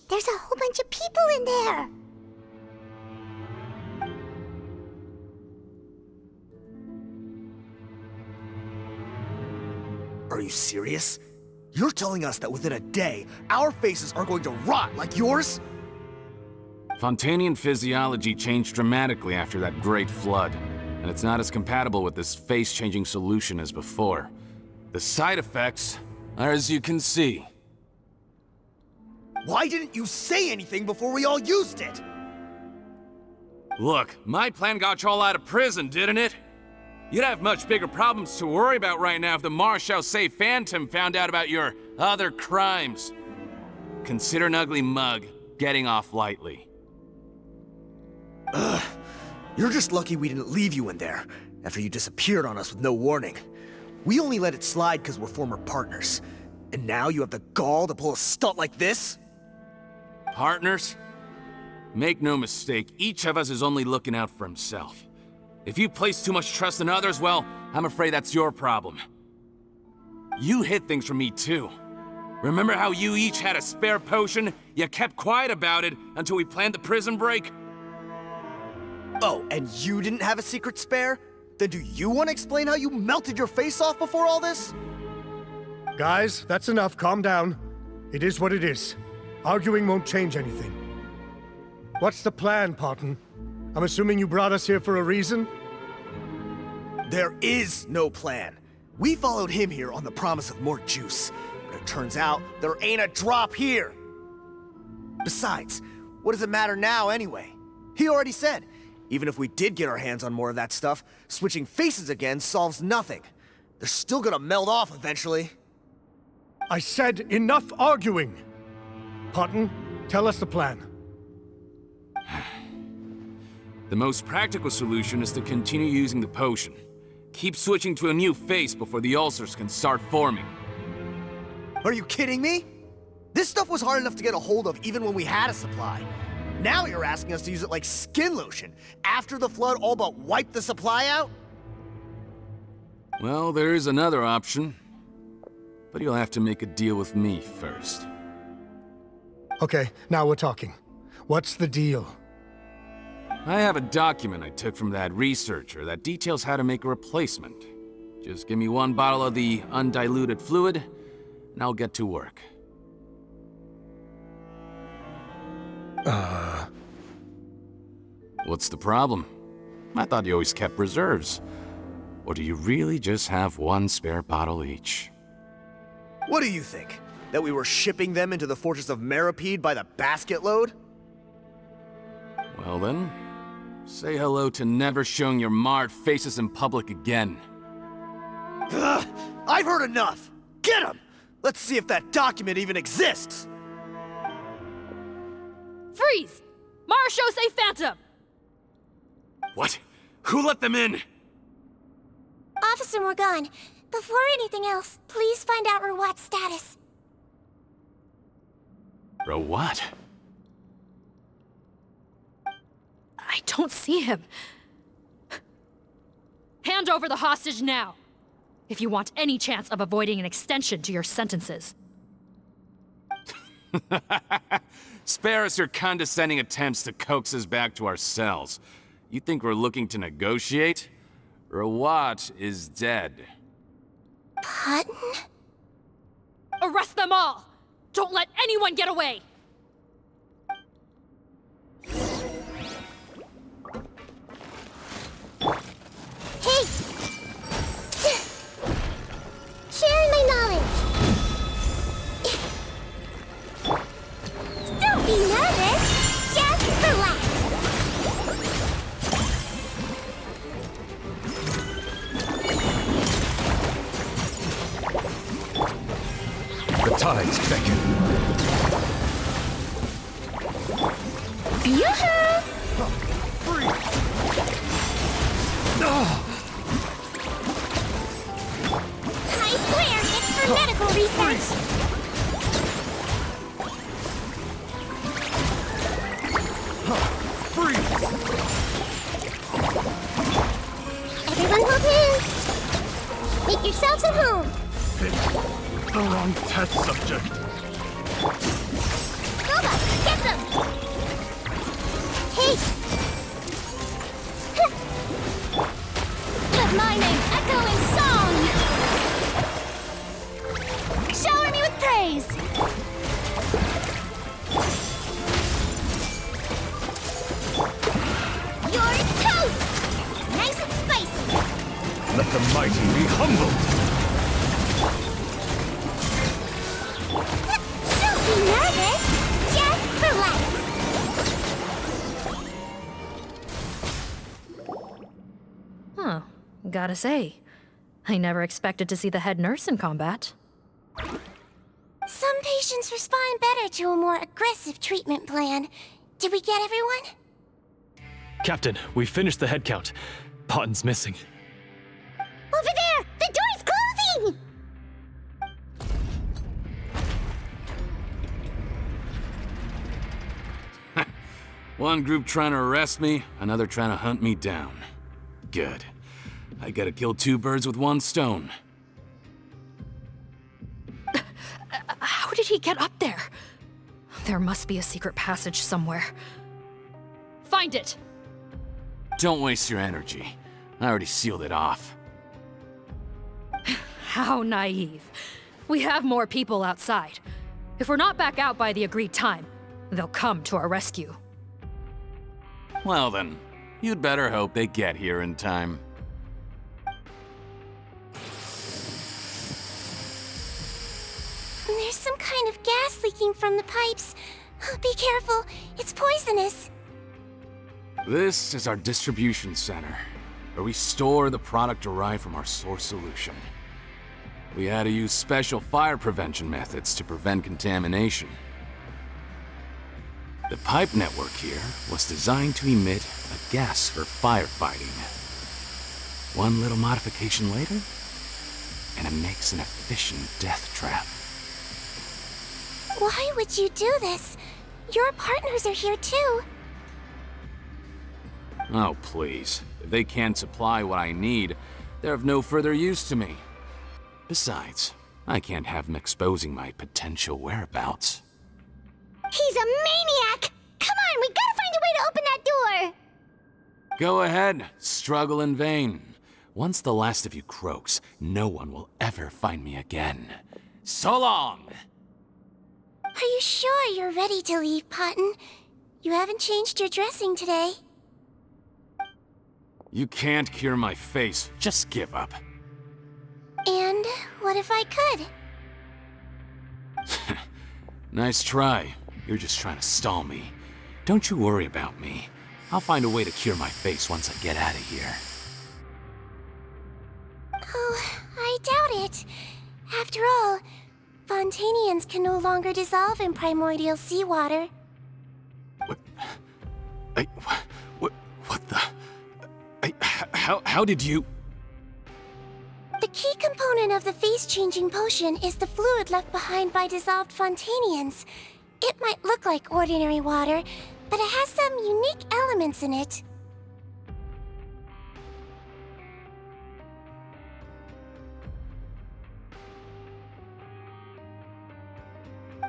[SPEAKER 4] There's a whole bunch of people in there.
[SPEAKER 7] Are you serious? You're telling us that within a day, our faces are going to rot like yours?
[SPEAKER 12] Fontanian physiology changed dramatically after that great flood, and it's not as compatible with this face-changing solution as before. The side effects are as you can see.
[SPEAKER 7] Why didn't you say anything before we all used it?
[SPEAKER 12] Look, my plan got you all out of prison, didn't it? You'd have much bigger problems to worry about right now if the Marshal Say Phantom found out about your other crimes. Consider an ugly mug getting off lightly.
[SPEAKER 7] Ugh. You're just lucky we didn't leave you in there after you disappeared on us with no warning. We only let it slide because we're former partners. And now you have the gall to pull a stunt like this?
[SPEAKER 12] Partners? Make no mistake, each of us is only looking out for himself. If you place too much trust in others, well, I'm afraid that's your problem. You hid things from me too. Remember how you each had a spare potion? You kept quiet about it until we planned the prison break?
[SPEAKER 7] Oh, and you didn't have a secret spare? Then do you want to explain how you melted your face off before all this?
[SPEAKER 13] Guys, that's enough. Calm down. It is what it is. Arguing won't change anything. What's the plan, Parton? I'm assuming you brought us here for a reason?
[SPEAKER 7] There is no plan. We followed him here on the promise of more juice, but it turns out there ain't a drop here. Besides, what does it matter now anyway? He already said, even if we did get our hands on more of that stuff, switching faces again solves nothing. They're still gonna melt off eventually.
[SPEAKER 13] I said enough arguing! Parton, tell us the plan.
[SPEAKER 12] The most practical solution is to continue using the potion. Keep switching to a new face before the ulcers can start forming.
[SPEAKER 7] Are you kidding me? This stuff was hard enough to get a hold of even when we had a supply. Now you're asking us to use it like skin lotion, after the flood all but wiped the supply out?
[SPEAKER 12] Well, there is another option. But you'll have to make a deal with me first.
[SPEAKER 13] Okay, now we're talking. What's the deal?
[SPEAKER 12] I have a document I took from that researcher that details how to make a replacement. Just give me one bottle of the undiluted fluid, and I'll get to work. What's the problem? I thought you always kept reserves. Or do you really just have one spare bottle each?
[SPEAKER 7] What do you think? That we were shipping them into the fortress of Meripede by the basket load?
[SPEAKER 12] Well then, say hello to never showing your marred faces in public again.
[SPEAKER 7] Ugh, I've heard enough! Get him! Let's see if that document even exists!
[SPEAKER 1] Freeze! Marshal, say Phantom!
[SPEAKER 12] What? Who let them in?
[SPEAKER 6] Officer Morgan, before anything else, please find out Rawat's status.
[SPEAKER 12] What?
[SPEAKER 1] I don't see him. Hand over the hostage now, if you want any chance of avoiding an extension to your sentences.
[SPEAKER 12] Spare us your condescending attempts to coax us back to our cells. You think we're looking to negotiate? Rawat is dead.
[SPEAKER 6] Patton?
[SPEAKER 1] Arrest them all! Don't let anyone get away!
[SPEAKER 6] Hey! Sharing my knowledge. Don't be nervous. Just relax.
[SPEAKER 3] The tides beckon.
[SPEAKER 6] Yoo-hoo! I swear it's for medical research. Everyone hold hands. Make yourselves at home.
[SPEAKER 11] The wrong test subject.
[SPEAKER 6] Boba, get them! Hey!
[SPEAKER 10] Let my name echo in song! Shower me with praise!
[SPEAKER 6] You're toast! Nice and spicy!
[SPEAKER 11] Let the mighty be humbled.
[SPEAKER 6] Don't be nervous! Just relax!
[SPEAKER 1] Huh. Gotta say, I never expected to see the head nurse in combat.
[SPEAKER 6] Some patients respond better to a more aggressive treatment plan. Did we get everyone?
[SPEAKER 8] Captain, we finished the head count. Patton's missing.
[SPEAKER 6] Over there! The door's closing!
[SPEAKER 12] One group trying to arrest me, another trying to hunt me down. Good. I gotta kill two birds with one stone.
[SPEAKER 1] How did he get up there? There must be a secret passage somewhere. Find it!
[SPEAKER 12] Don't waste your energy. I already sealed it off.
[SPEAKER 1] How naive. We have more people outside. If we're not back out by the agreed time, they'll come to our rescue.
[SPEAKER 12] Well then, you'd better hope they get here in time.
[SPEAKER 6] There's some kind of gas leaking from the pipes. Be careful, it's poisonous.
[SPEAKER 12] This is our distribution center, where we store the product derived from our source solution. We had to use special fire prevention methods to prevent contamination. The pipe network here was designed to emit a gas for firefighting. One little modification later, and it makes an efficient death trap.
[SPEAKER 6] Why would you do this? Your partners are here too.
[SPEAKER 12] Oh, please. If they can't supply what I need, they're of no further use to me. Besides, I can't have them exposing my potential whereabouts.
[SPEAKER 4] He's a maniac! Come on, we gotta find a way to open that door!
[SPEAKER 12] Go ahead, struggle in vain. Once the last of you croaks, no one will ever find me again. So long!
[SPEAKER 6] Are you sure you're ready to leave, Potton? You haven't changed your dressing today.
[SPEAKER 12] You can't cure my face, just give up.
[SPEAKER 6] And what if I could?
[SPEAKER 12] Nice try. You're just trying to stall me. Don't you worry about me. I'll find a way to cure my face once I get out of here.
[SPEAKER 6] Oh, I doubt it. After all, Fontanians can no longer dissolve in primordial seawater.
[SPEAKER 12] What the... How did you...
[SPEAKER 6] The key component of the face-changing potion is the fluid left behind by dissolved Fontanians. It might look like ordinary water, but it has some unique elements in it.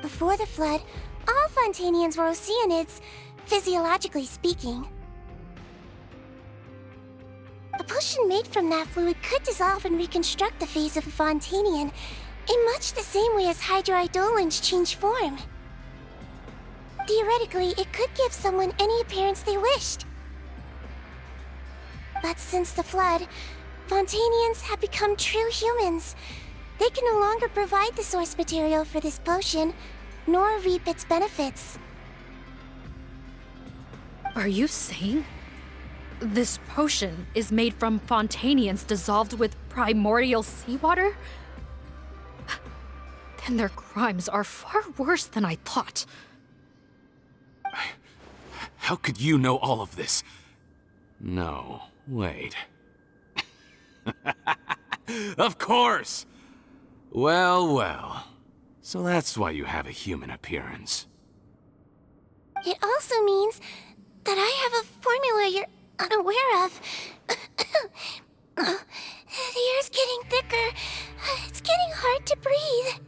[SPEAKER 6] Before the flood, all Fontanians were Oceanids, physiologically speaking. A potion made from that fluid could dissolve and reconstruct the face of a Fontanian in much the same way as hydroidolins change form. Theoretically, it could give someone any appearance they wished. But since the flood, Fontanians have become true humans. They can no longer provide the source material for this potion, nor reap its benefits.
[SPEAKER 1] Are you saying this potion is made from Fontanians dissolved with primordial seawater? Then their crimes are far worse than I thought.
[SPEAKER 12] How could you know all of this? No, wait. Of course! Well, well. So that's why you have a human appearance.
[SPEAKER 6] It also means that I have a formula you're unaware of. The air's getting thicker. It's getting hard to breathe.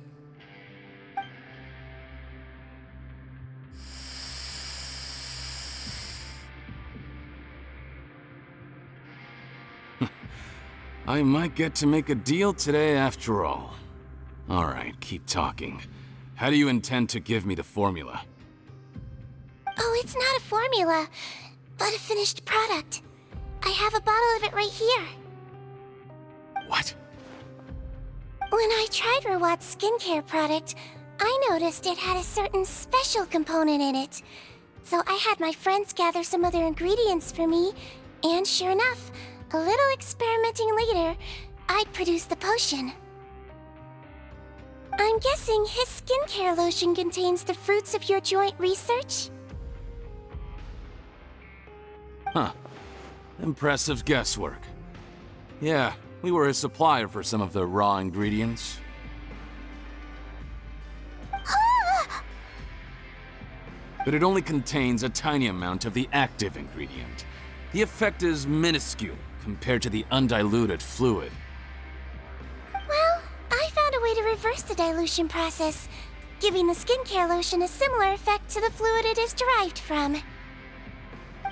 [SPEAKER 12] I might get to make a deal today after all. All right, keep talking. How do you intend to give me the formula?
[SPEAKER 6] Oh, it's not a formula, but a finished product. I have a bottle of it right here.
[SPEAKER 12] What?
[SPEAKER 6] When I tried Rawat's skincare product, I noticed it had a certain special component in it. So I had my friends gather some other ingredients for me, and sure enough, a little experimenting later, I'd produced the potion. I'm guessing his skincare lotion contains the fruits of your joint research?
[SPEAKER 12] Huh. Impressive guesswork. Yeah, we were a supplier for some of the raw ingredients. But it only contains a tiny amount of the active ingredient. The effect is minuscule compared to the undiluted fluid.
[SPEAKER 6] Well, I found a way to reverse the dilution process, giving the skincare lotion a similar effect to the fluid it is derived from.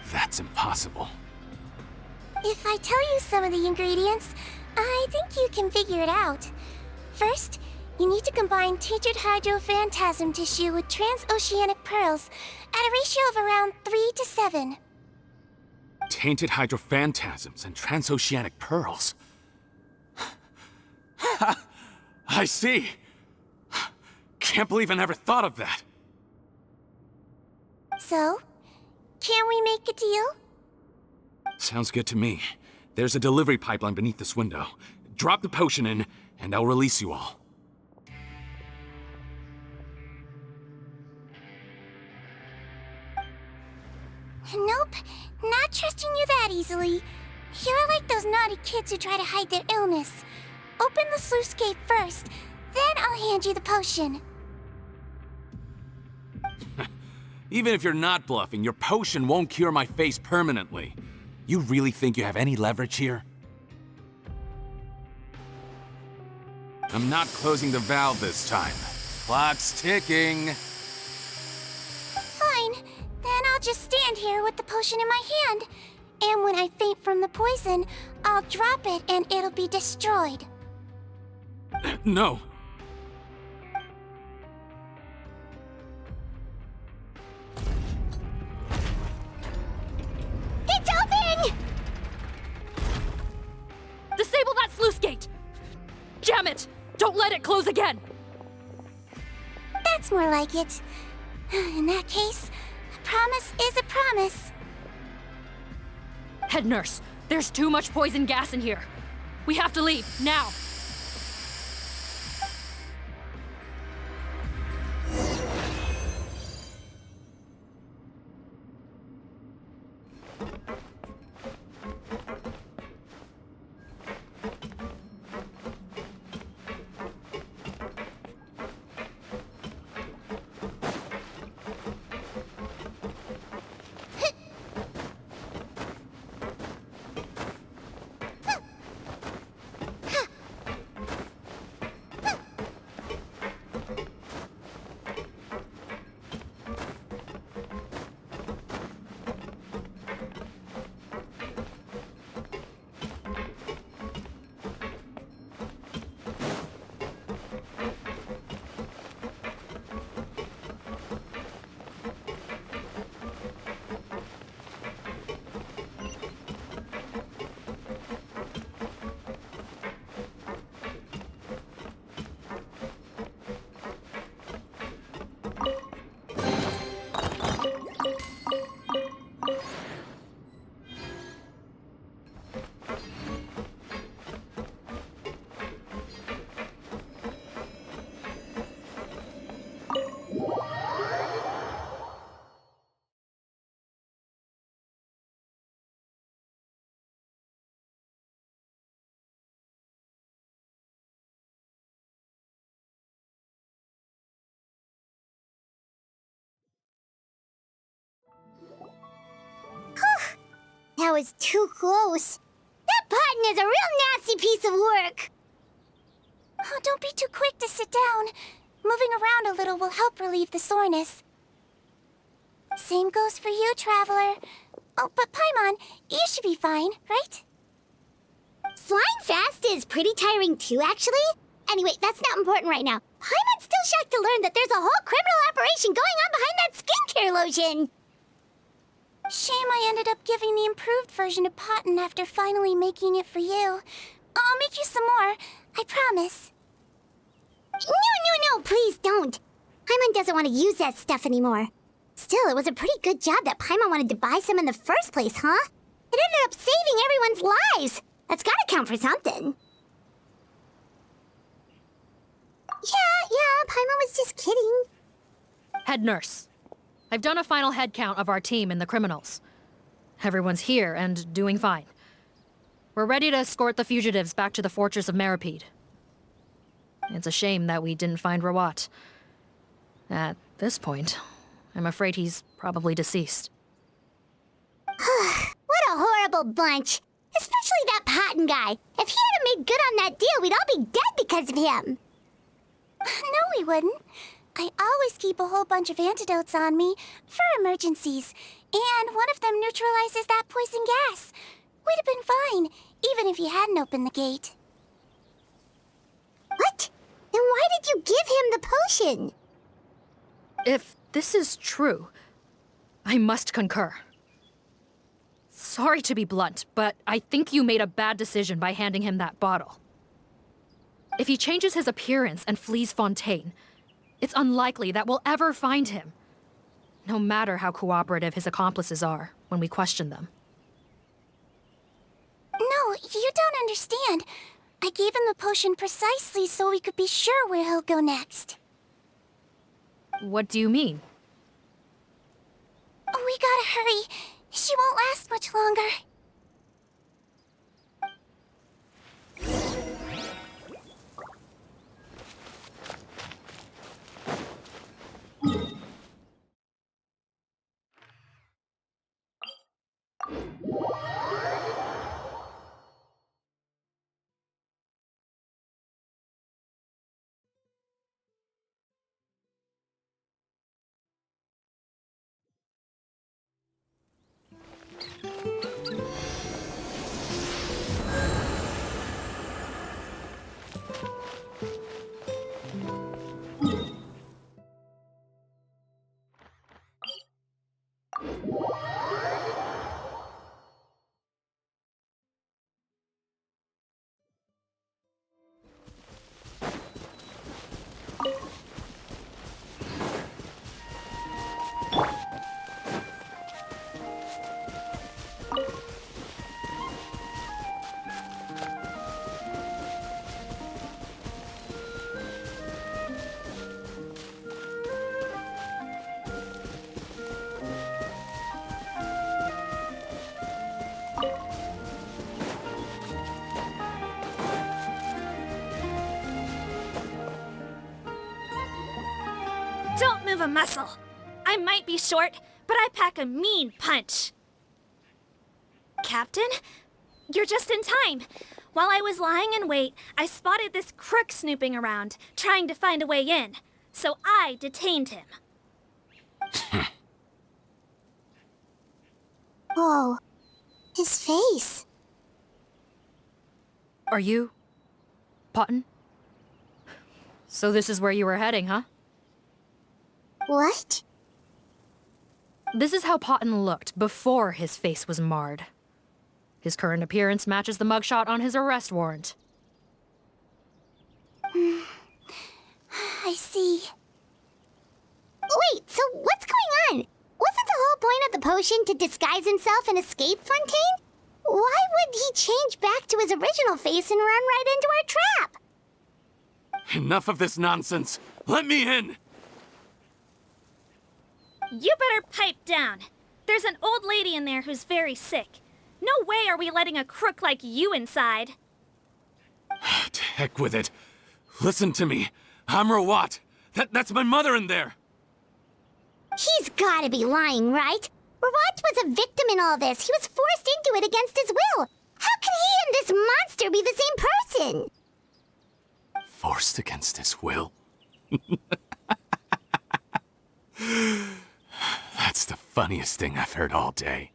[SPEAKER 12] That's impossible.
[SPEAKER 6] If I tell you some of the ingredients, I think you can figure it out. First, you need to combine tainted hydrophantasm tissue with transoceanic pearls at a ratio of around 3 to 7.
[SPEAKER 12] Tainted hydrophantasms and transoceanic pearls. I see. Can't believe I never thought of that.
[SPEAKER 6] So, can we make a deal?
[SPEAKER 12] Sounds good to me. There's a delivery pipeline beneath this window. Drop the potion in, and I'll release you all.
[SPEAKER 6] Nope, not trusting you that easily. You're like those naughty kids who try to hide their illness. Open the sluice gate first, then I'll hand you the potion.
[SPEAKER 12] Even if you're not bluffing, your potion won't cure my face permanently. You really think you have any leverage here? I'm not closing the valve this time. Clock's ticking.
[SPEAKER 6] Fine, then I'll just stand here with the potion in my hand. And when I faint from the poison, I'll drop it and it'll be destroyed.
[SPEAKER 12] No.
[SPEAKER 6] It's open!
[SPEAKER 1] Disable that sluice gate! Jam it! Don't let it close again!
[SPEAKER 6] That's more like it. In that case, a promise is a promise.
[SPEAKER 1] Head nurse, there's too much poison gas in here. We have to leave, now!
[SPEAKER 4] That was too close. That button is a real nasty piece of work.
[SPEAKER 6] Oh, don't be too quick to sit down. Moving around a little will help relieve the soreness. Same goes for you, Traveler. Oh, but Paimon, you should be fine, right?
[SPEAKER 4] Flying fast is pretty tiring too, actually. Anyway, that's not important right now. Paimon's still shocked to learn that there's a whole criminal operation going on behind that skincare lotion.
[SPEAKER 6] Shame I ended up giving the improved version to Potten after finally making it for you. I'll make you some more, I promise.
[SPEAKER 4] No, please don't. Paimon doesn't want to use that stuff anymore. Still, it was a pretty good job that Paimon wanted to buy some in the first place, huh? It ended up saving everyone's lives. That's gotta count for something. Yeah, Paimon was just kidding.
[SPEAKER 1] Head nurse, I've done a final head count of our team and the criminals. Everyone's here and doing fine. We're ready to escort the fugitives back to the fortress of Meripede. It's a shame that we didn't find Rawat. At this point, I'm afraid he's probably deceased.
[SPEAKER 4] What a horrible bunch. Especially that Potten guy. If he hadn't made good on that deal, we'd all be dead because of him.
[SPEAKER 6] No, we wouldn't. I always keep a whole bunch of antidotes on me for emergencies, and one of them neutralizes that poison gas. We'd have been fine, even if you hadn't opened the gate.
[SPEAKER 4] What? Then why did you give him the potion?
[SPEAKER 1] If this is true, I must concur. Sorry to be blunt, but I think you made a bad decision by handing him that bottle. If he changes his appearance and flees Fontaine, it's unlikely that we'll ever find him, no matter how cooperative his accomplices are when we question them.
[SPEAKER 6] No, you don't understand. I gave him the potion precisely so we could be sure where he'll go next.
[SPEAKER 1] What do you mean?
[SPEAKER 6] We gotta hurry. She won't last much longer.
[SPEAKER 9] Don't move a muscle. I might be short, but I pack a mean punch. Captain? You're just in time. While I was lying in wait, I spotted this crook snooping around, trying to find a way in. So I detained him.
[SPEAKER 6] Whoa. His face.
[SPEAKER 1] Are you... Potton? So this is where you were heading, huh?
[SPEAKER 6] What?
[SPEAKER 1] This is how Potton looked before his face was marred. His current appearance matches the mugshot on his arrest warrant.
[SPEAKER 6] I see. Wait, so what's going on? Wasn't the whole point of the potion to disguise himself and escape Fontaine? Why would he change back to his original face and run right into our trap?
[SPEAKER 12] Enough of this nonsense. Let me in!
[SPEAKER 9] You better pipe down. There's an old lady in there who's very sick. No way are we letting a crook like you inside.
[SPEAKER 12] To heck with it. Listen to me. I'm Rawat. That's my mother in there.
[SPEAKER 6] He's gotta be lying, right? Rawat was a victim in all this. He was forced into it against his will. How can he and this monster be the same person?
[SPEAKER 12] Forced against his will? That's the funniest thing I've heard all day.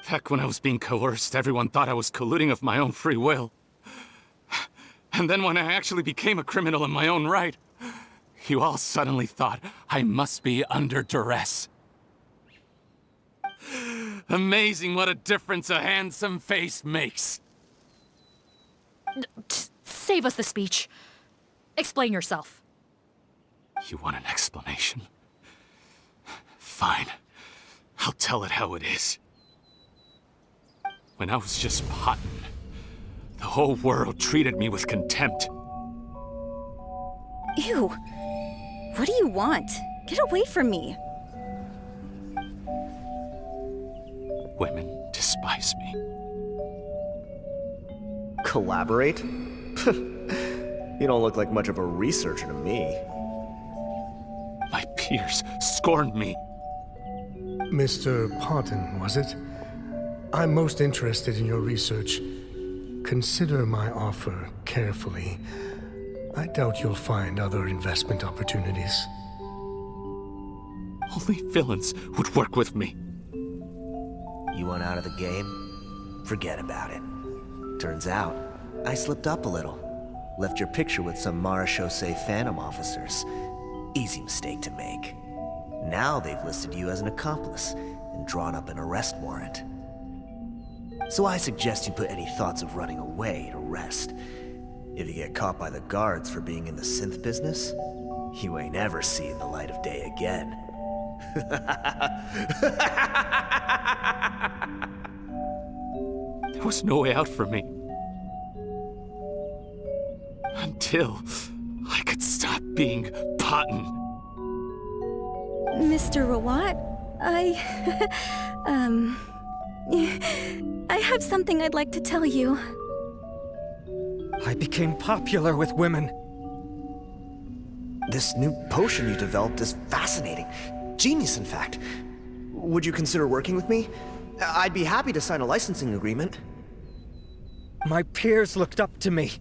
[SPEAKER 12] Heck, when I was being coerced, everyone thought I was colluding of my own free will. And then when I actually became a criminal in my own right, you all suddenly thought I must be under duress. Amazing what a difference a handsome face makes.
[SPEAKER 1] Save us the speech. Explain yourself.
[SPEAKER 12] You want an explanation? Fine. I'll tell it how it is. When I was just Potton, the whole world treated me with contempt.
[SPEAKER 5] Ew. What do you want? Get away from me.
[SPEAKER 12] Women despise me.
[SPEAKER 7] Collaborate? You don't look like much of a researcher to me.
[SPEAKER 12] My peers scorned me.
[SPEAKER 13] Mr. Potton, was it? I'm most interested in your research. Consider my offer carefully. I doubt you'll find other investment opportunities.
[SPEAKER 12] Only villains would work with me.
[SPEAKER 7] You want out of the game? Forget about it. Turns out, I slipped up a little. Left your picture with some Marechaussee Phantom officers. Easy mistake to make. Now they've listed you as an accomplice and drawn up an arrest warrant. So I suggest you put any thoughts of running away to rest. If you get caught by the guards for being in the synth business, you ain't ever seeing the light of day again.
[SPEAKER 12] There was no way out for me. Until I could stop being Potton.
[SPEAKER 5] Mr. Rawat, I have something I'd like to tell you.
[SPEAKER 3] I became popular with women.
[SPEAKER 7] This new potion you developed is fascinating. Genius, in fact. Would you consider working with me? I'd be happy to sign a licensing agreement.
[SPEAKER 3] My peers looked up to me.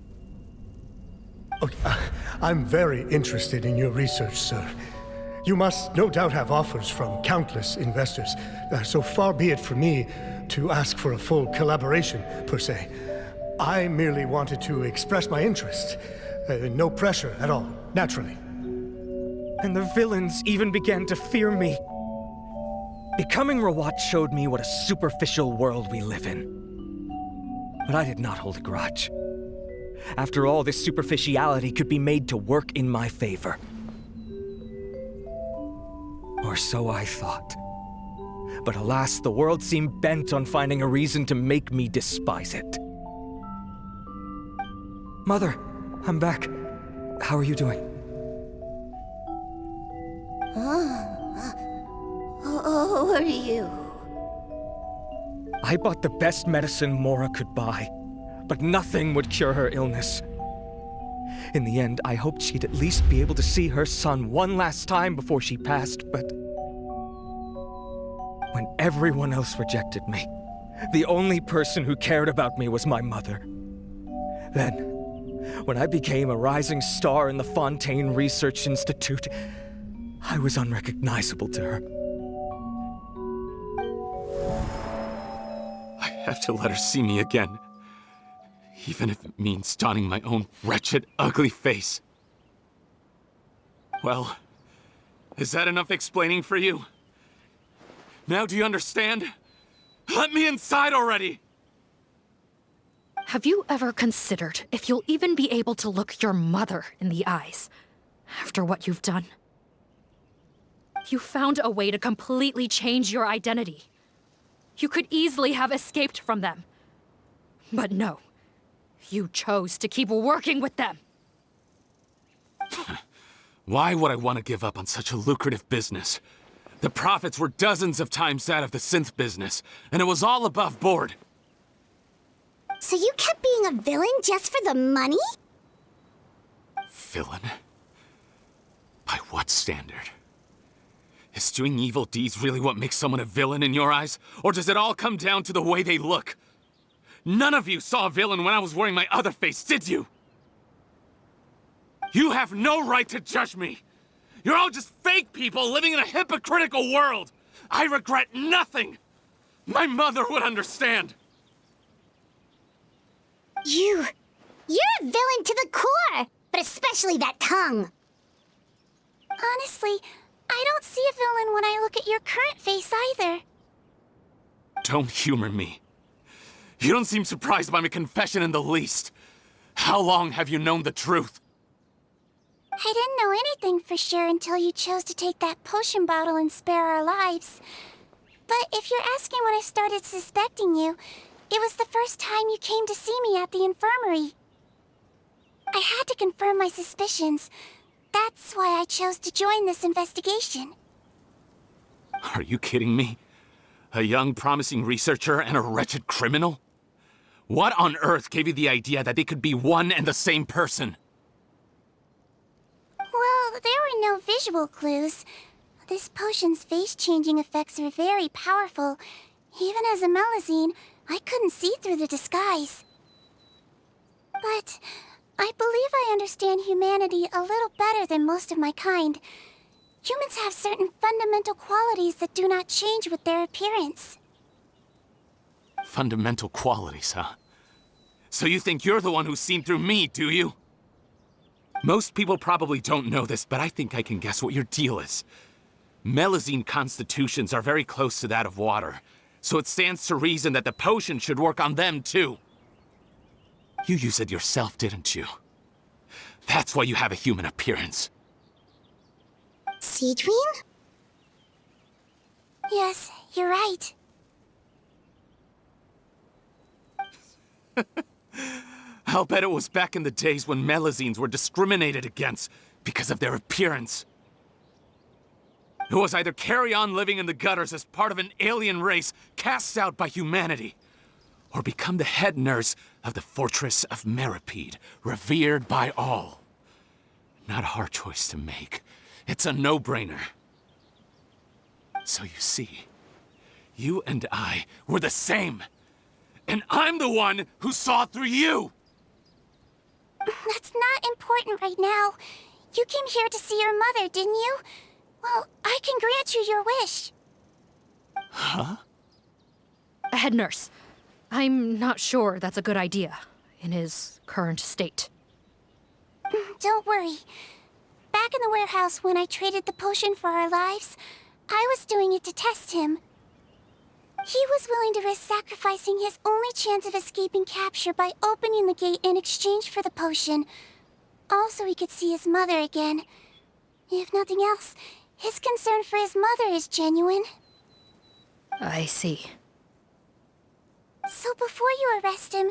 [SPEAKER 13] I'm very interested in your research, sir. You must no doubt have offers from countless investors, so far be it from me to ask for a full collaboration, per se. I merely wanted to express my interest. No pressure at all, naturally.
[SPEAKER 3] And the villains even began to fear me. Becoming Rawat showed me what a superficial world we live in. But I did not hold a grudge. After all, this superficiality could be made to work in my favor. Or so I thought. But alas, the world seemed bent on finding a reason to make me despise it. Mother, I'm back. How are you doing?
[SPEAKER 6] Who are you?
[SPEAKER 3] I bought the best medicine Mora could buy, but nothing would cure her illness. In the end, I hoped she'd at least be able to see her son one last time before she passed, but when everyone else rejected me, the only person who cared about me was my mother. Then, when I became a rising star in the Fontaine Research Institute, I was unrecognizable to her.
[SPEAKER 12] I have to let her see me again. Even if it means donning my own wretched, ugly face. Well, is that enough explaining for you? Now do you understand? Let me inside already!
[SPEAKER 1] Have you ever considered if you'll even be able to look your mother in the eyes after what you've done? You found a way to completely change your identity. You could easily have escaped from them. But no, you chose to keep working with them.
[SPEAKER 12] Why would I want to give up on such a lucrative business? The profits were dozens of times that of the synth business, and it was all above board.
[SPEAKER 4] So you kept being a villain just for the money?
[SPEAKER 12] Villain? By what standard? Is doing evil deeds really what makes someone a villain in your eyes? Or does it all come down to the way they look? None of you saw a villain when I was wearing my other face, did you? You have no right to judge me! You're all just fake people living in a hypocritical world! I regret nothing! My mother would understand!
[SPEAKER 4] You're a villain to the core! But especially that tongue!
[SPEAKER 6] Honestly, I don't see a villain when I look at your current face either.
[SPEAKER 12] Don't humor me. You don't seem surprised by my confession in the least. How long have you known the truth?
[SPEAKER 6] I didn't know anything for sure until you chose to take that potion bottle and spare our lives. But if you're asking when I started suspecting you, it was the first time you came to see me at the infirmary. I had to confirm my suspicions. That's why I chose to join this investigation.
[SPEAKER 12] Are you kidding me? A young, promising researcher and a wretched criminal? What on earth gave you the idea that they could be one and the same person?
[SPEAKER 6] Well, there were no visual clues. This potion's face-changing effects are very powerful. Even as a Melazine, I couldn't see through the disguise. But I believe I understand humanity a little better than most of my kind. Humans have certain fundamental qualities that do not change with their appearance.
[SPEAKER 12] Fundamental qualities, huh? So you think you're the one who's seen through me, do you? Most people probably don't know this, but I think I can guess what your deal is. Melazine constitutions are very close to that of water, so it stands to reason that the potion should work on them too. You used it yourself, didn't you? That's why you have a human appearance.
[SPEAKER 4] Sigewinnes?
[SPEAKER 6] Yes, you're right.
[SPEAKER 12] I'll bet it was back in the days when Melazines were discriminated against because of their appearance. It was either carry on living in the gutters as part of an alien race cast out by humanity, or become the head nurse of the Fortress of Meripede, revered by all. Not a hard choice to make. It's a no-brainer. So you see, you and I were the same. And I'm the one who saw through you!
[SPEAKER 6] That's not important right now. You came here to see your mother, didn't you? Well, I can grant you your wish.
[SPEAKER 12] Huh?
[SPEAKER 1] Head nurse, I'm not sure that's a good idea in his current state.
[SPEAKER 6] Don't worry. Back in the warehouse when I traded the potion for our lives, I was doing it to test him. He was willing to risk sacrificing his only chance of escaping capture by opening the gate in exchange for the potion. Also, he could see his mother again. If nothing else, his concern for his mother is genuine.
[SPEAKER 1] I see.
[SPEAKER 6] So before you arrest him,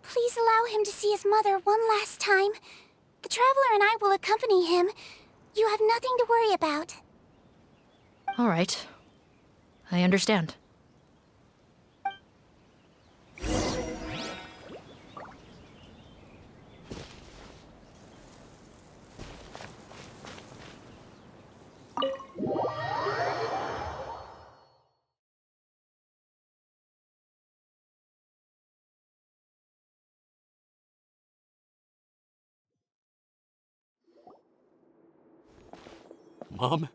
[SPEAKER 6] please allow him to see his mother one last time. The Traveler and I will accompany him. You have nothing to worry about.
[SPEAKER 1] All right. I understand.
[SPEAKER 12] Mom?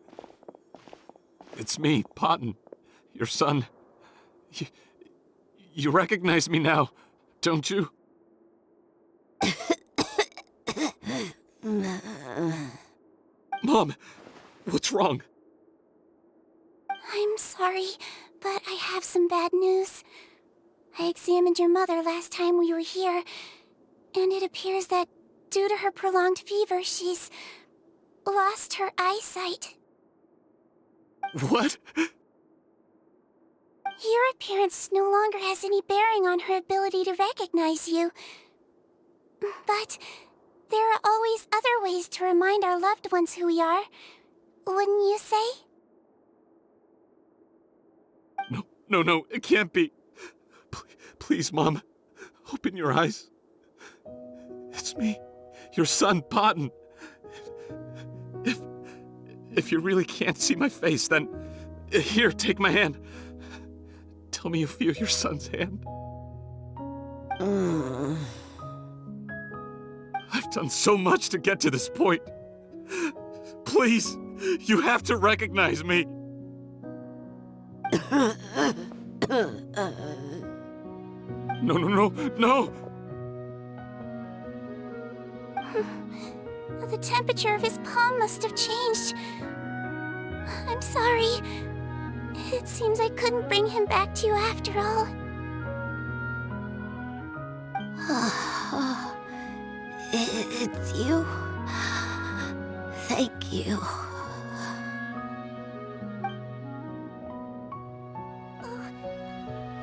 [SPEAKER 12] It's me, Patton, your son. You recognize me now, don't you? Mom, what's wrong?
[SPEAKER 6] I'm sorry, but I have some bad news. I examined your mother last time we were here, and it appears that due to her prolonged fever, she's lost her eyesight.
[SPEAKER 12] What?
[SPEAKER 6] Your appearance no longer has any bearing on her ability to recognize you. But there are always other ways to remind our loved ones who we are, wouldn't you say?
[SPEAKER 12] No, it can't be. Please, Mom, open your eyes. It's me, your son, Patton. If you really can't see my face, then here, take my hand. Tell me you feel your son's hand. I've done so much to get to this point. Please, you have to recognize me. No.
[SPEAKER 6] The temperature of his palm must have changed. I'm sorry. It seems I couldn't bring him back to you after all.
[SPEAKER 10] It's you. Thank you.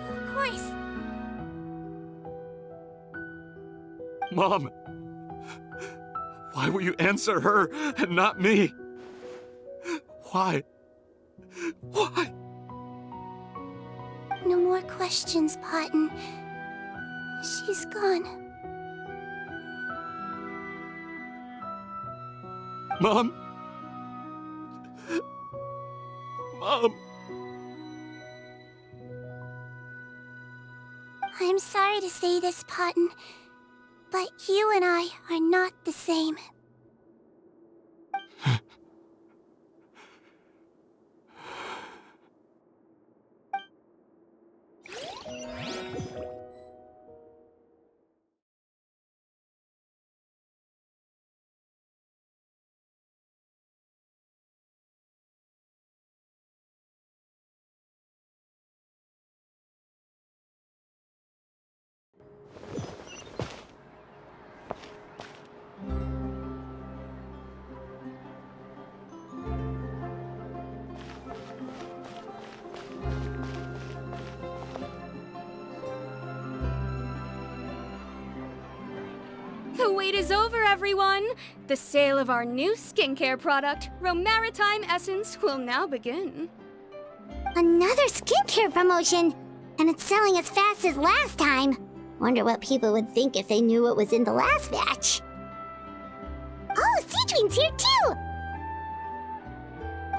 [SPEAKER 6] Of course.
[SPEAKER 12] Mom, why will you answer her and not me? Why?
[SPEAKER 6] No more questions, Patton. She's gone.
[SPEAKER 12] Mom?
[SPEAKER 6] I'm sorry to say this, Patton, but you and I are not the same.
[SPEAKER 14] The wait is over, everyone! The sale of our new skincare product, Romaritime Essence, will now begin.
[SPEAKER 4] Another skincare promotion! And it's selling as fast as last time. Wonder what people would think if they knew what was in the last batch. Oh, Sigewinnes here too!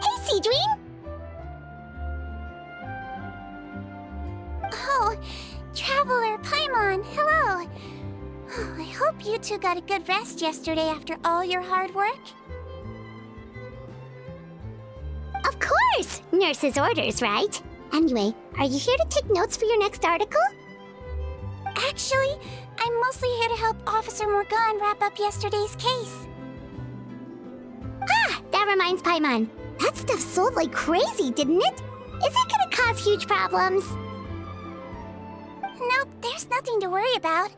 [SPEAKER 4] Hey, Sigewinne! Oh, Traveler Paimon, hello! Oh, I hope you two got a good rest yesterday after all your hard work. Of course! Nurse's orders, right? Anyway, are you here to take notes for your next article? Actually, I'm mostly here to help Officer Morgan wrap up yesterday's case. Ah, that reminds Paimon. That stuff sold like crazy, didn't it? Is it gonna cause huge problems? Nope, there's nothing to worry about.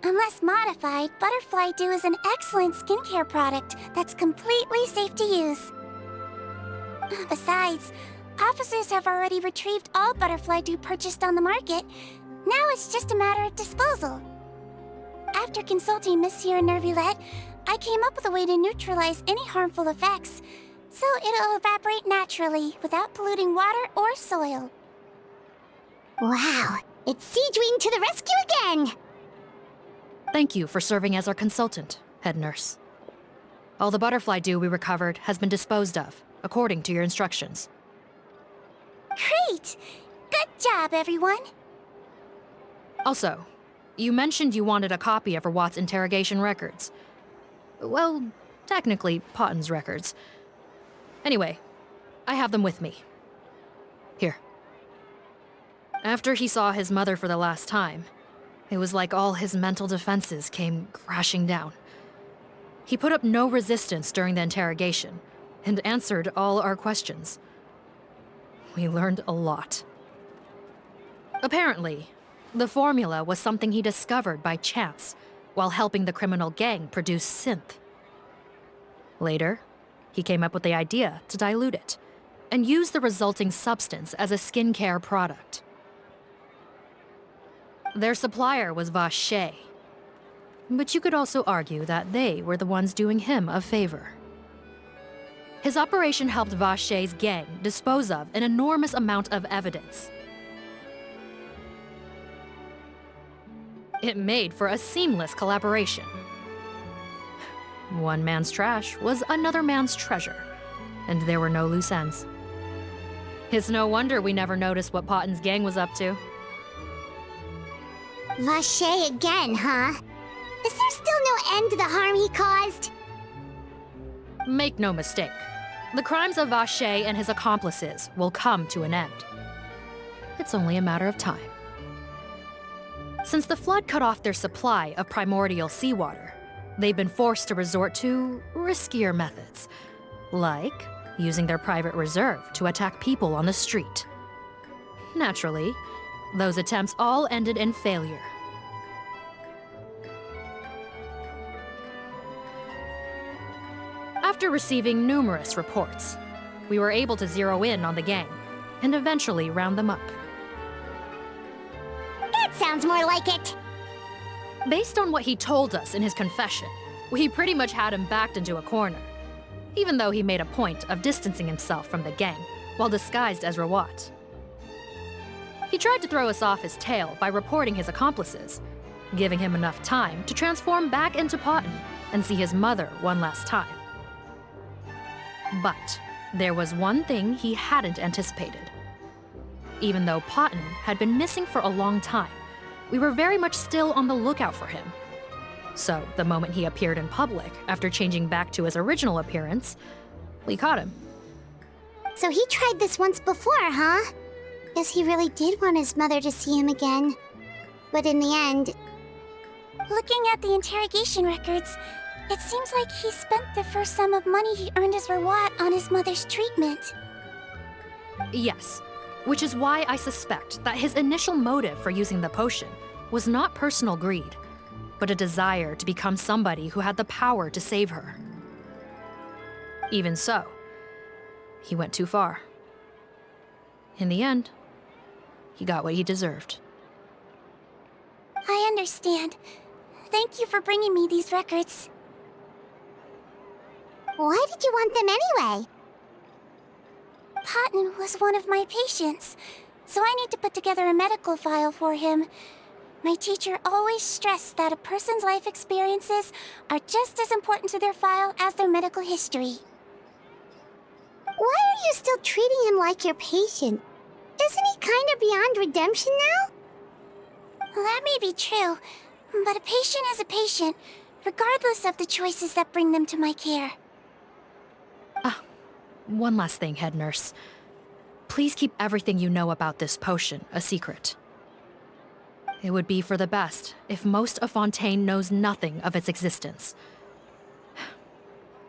[SPEAKER 4] Unless modified, Butterfly Dew is an excellent skincare product that's completely safe to use. Besides, officers have already retrieved all Butterfly Dew purchased on the market. Now it's just a matter of disposal. After consulting Monsieur and Nervulette, I came up with a way to neutralize any harmful effects, so it'll evaporate naturally without polluting water or soil. Wow, it's Sigewinne to the rescue again!
[SPEAKER 1] Thank you for serving as our consultant, head nurse. All the butterfly dew we recovered has been disposed of, according to your instructions.
[SPEAKER 4] Great! Good job, everyone!
[SPEAKER 1] Also, you mentioned you wanted a copy of Rawat's interrogation records. Well, technically, Potten's records. Anyway, I have them with me. Here. After he saw his mother for the last time, it was like all his mental defenses came crashing down. He put up no resistance during the interrogation and answered all our questions. We learned a lot. Apparently, the formula was something he discovered by chance while helping the criminal gang produce synth. Later, he came up with the idea to dilute it and use the resulting substance as a skincare product. Their supplier was Vache, but you could also argue that they were the ones doing him a favor. His operation helped Vache's gang dispose of an enormous amount of evidence. It made for a seamless collaboration. One man's trash was another man's treasure, and there were no loose ends. It's no wonder we never noticed what Potten's gang was up to.
[SPEAKER 4] Vache again, huh? Is there still no end to the harm he caused?
[SPEAKER 1] Make no mistake, the crimes of Vache and his accomplices will come to an end. It's only a matter of time. Since the flood cut off their supply of primordial seawater, they've been forced to resort to riskier methods, like using their private reserve to attack people on the street. Naturally, those attempts all ended in failure. After receiving numerous reports, we were able to zero in on the gang and eventually round them up.
[SPEAKER 4] That sounds more like it!
[SPEAKER 1] Based on what he told us in his confession, we pretty much had him backed into a corner, even though he made a point of distancing himself from the gang while disguised as Rawat. He tried to throw us off his tail by reporting his accomplices, giving him enough time to transform back into Potten and see his mother one last time. But there was one thing he hadn't anticipated. Even though Potten had been missing for a long time, we were very much still on the lookout for him. So the moment he appeared in public after changing back to his original appearance, we caught him.
[SPEAKER 4] So he tried this once before, huh? Guess he really did want his mother to see him again. But in the end... Looking at the interrogation records, it seems like he spent the first sum of money he earned as Rawat on his mother's treatment.
[SPEAKER 1] Yes, which is why I suspect that his initial motive for using the potion was not personal greed, but a desire to become somebody who had the power to save her. Even so, he went too far. In the end, he got what he deserved.
[SPEAKER 4] I understand.
[SPEAKER 6] Thank you for bringing me these records.
[SPEAKER 4] Why did you want them anyway?
[SPEAKER 6] Patton was one of my patients, so I need to put together a medical file for him. My teacher always stressed that a person's life experiences are just as important to their file as their medical history.
[SPEAKER 4] Why are you still treating him like your patient? Isn't he kind of beyond redemption now?
[SPEAKER 6] That may be true, but a patient is a patient, regardless of the choices that bring them to my care.
[SPEAKER 1] One last thing, head nurse. Please keep everything you know about this potion a secret. It would be for the best if most of Fontaine knows nothing of its existence.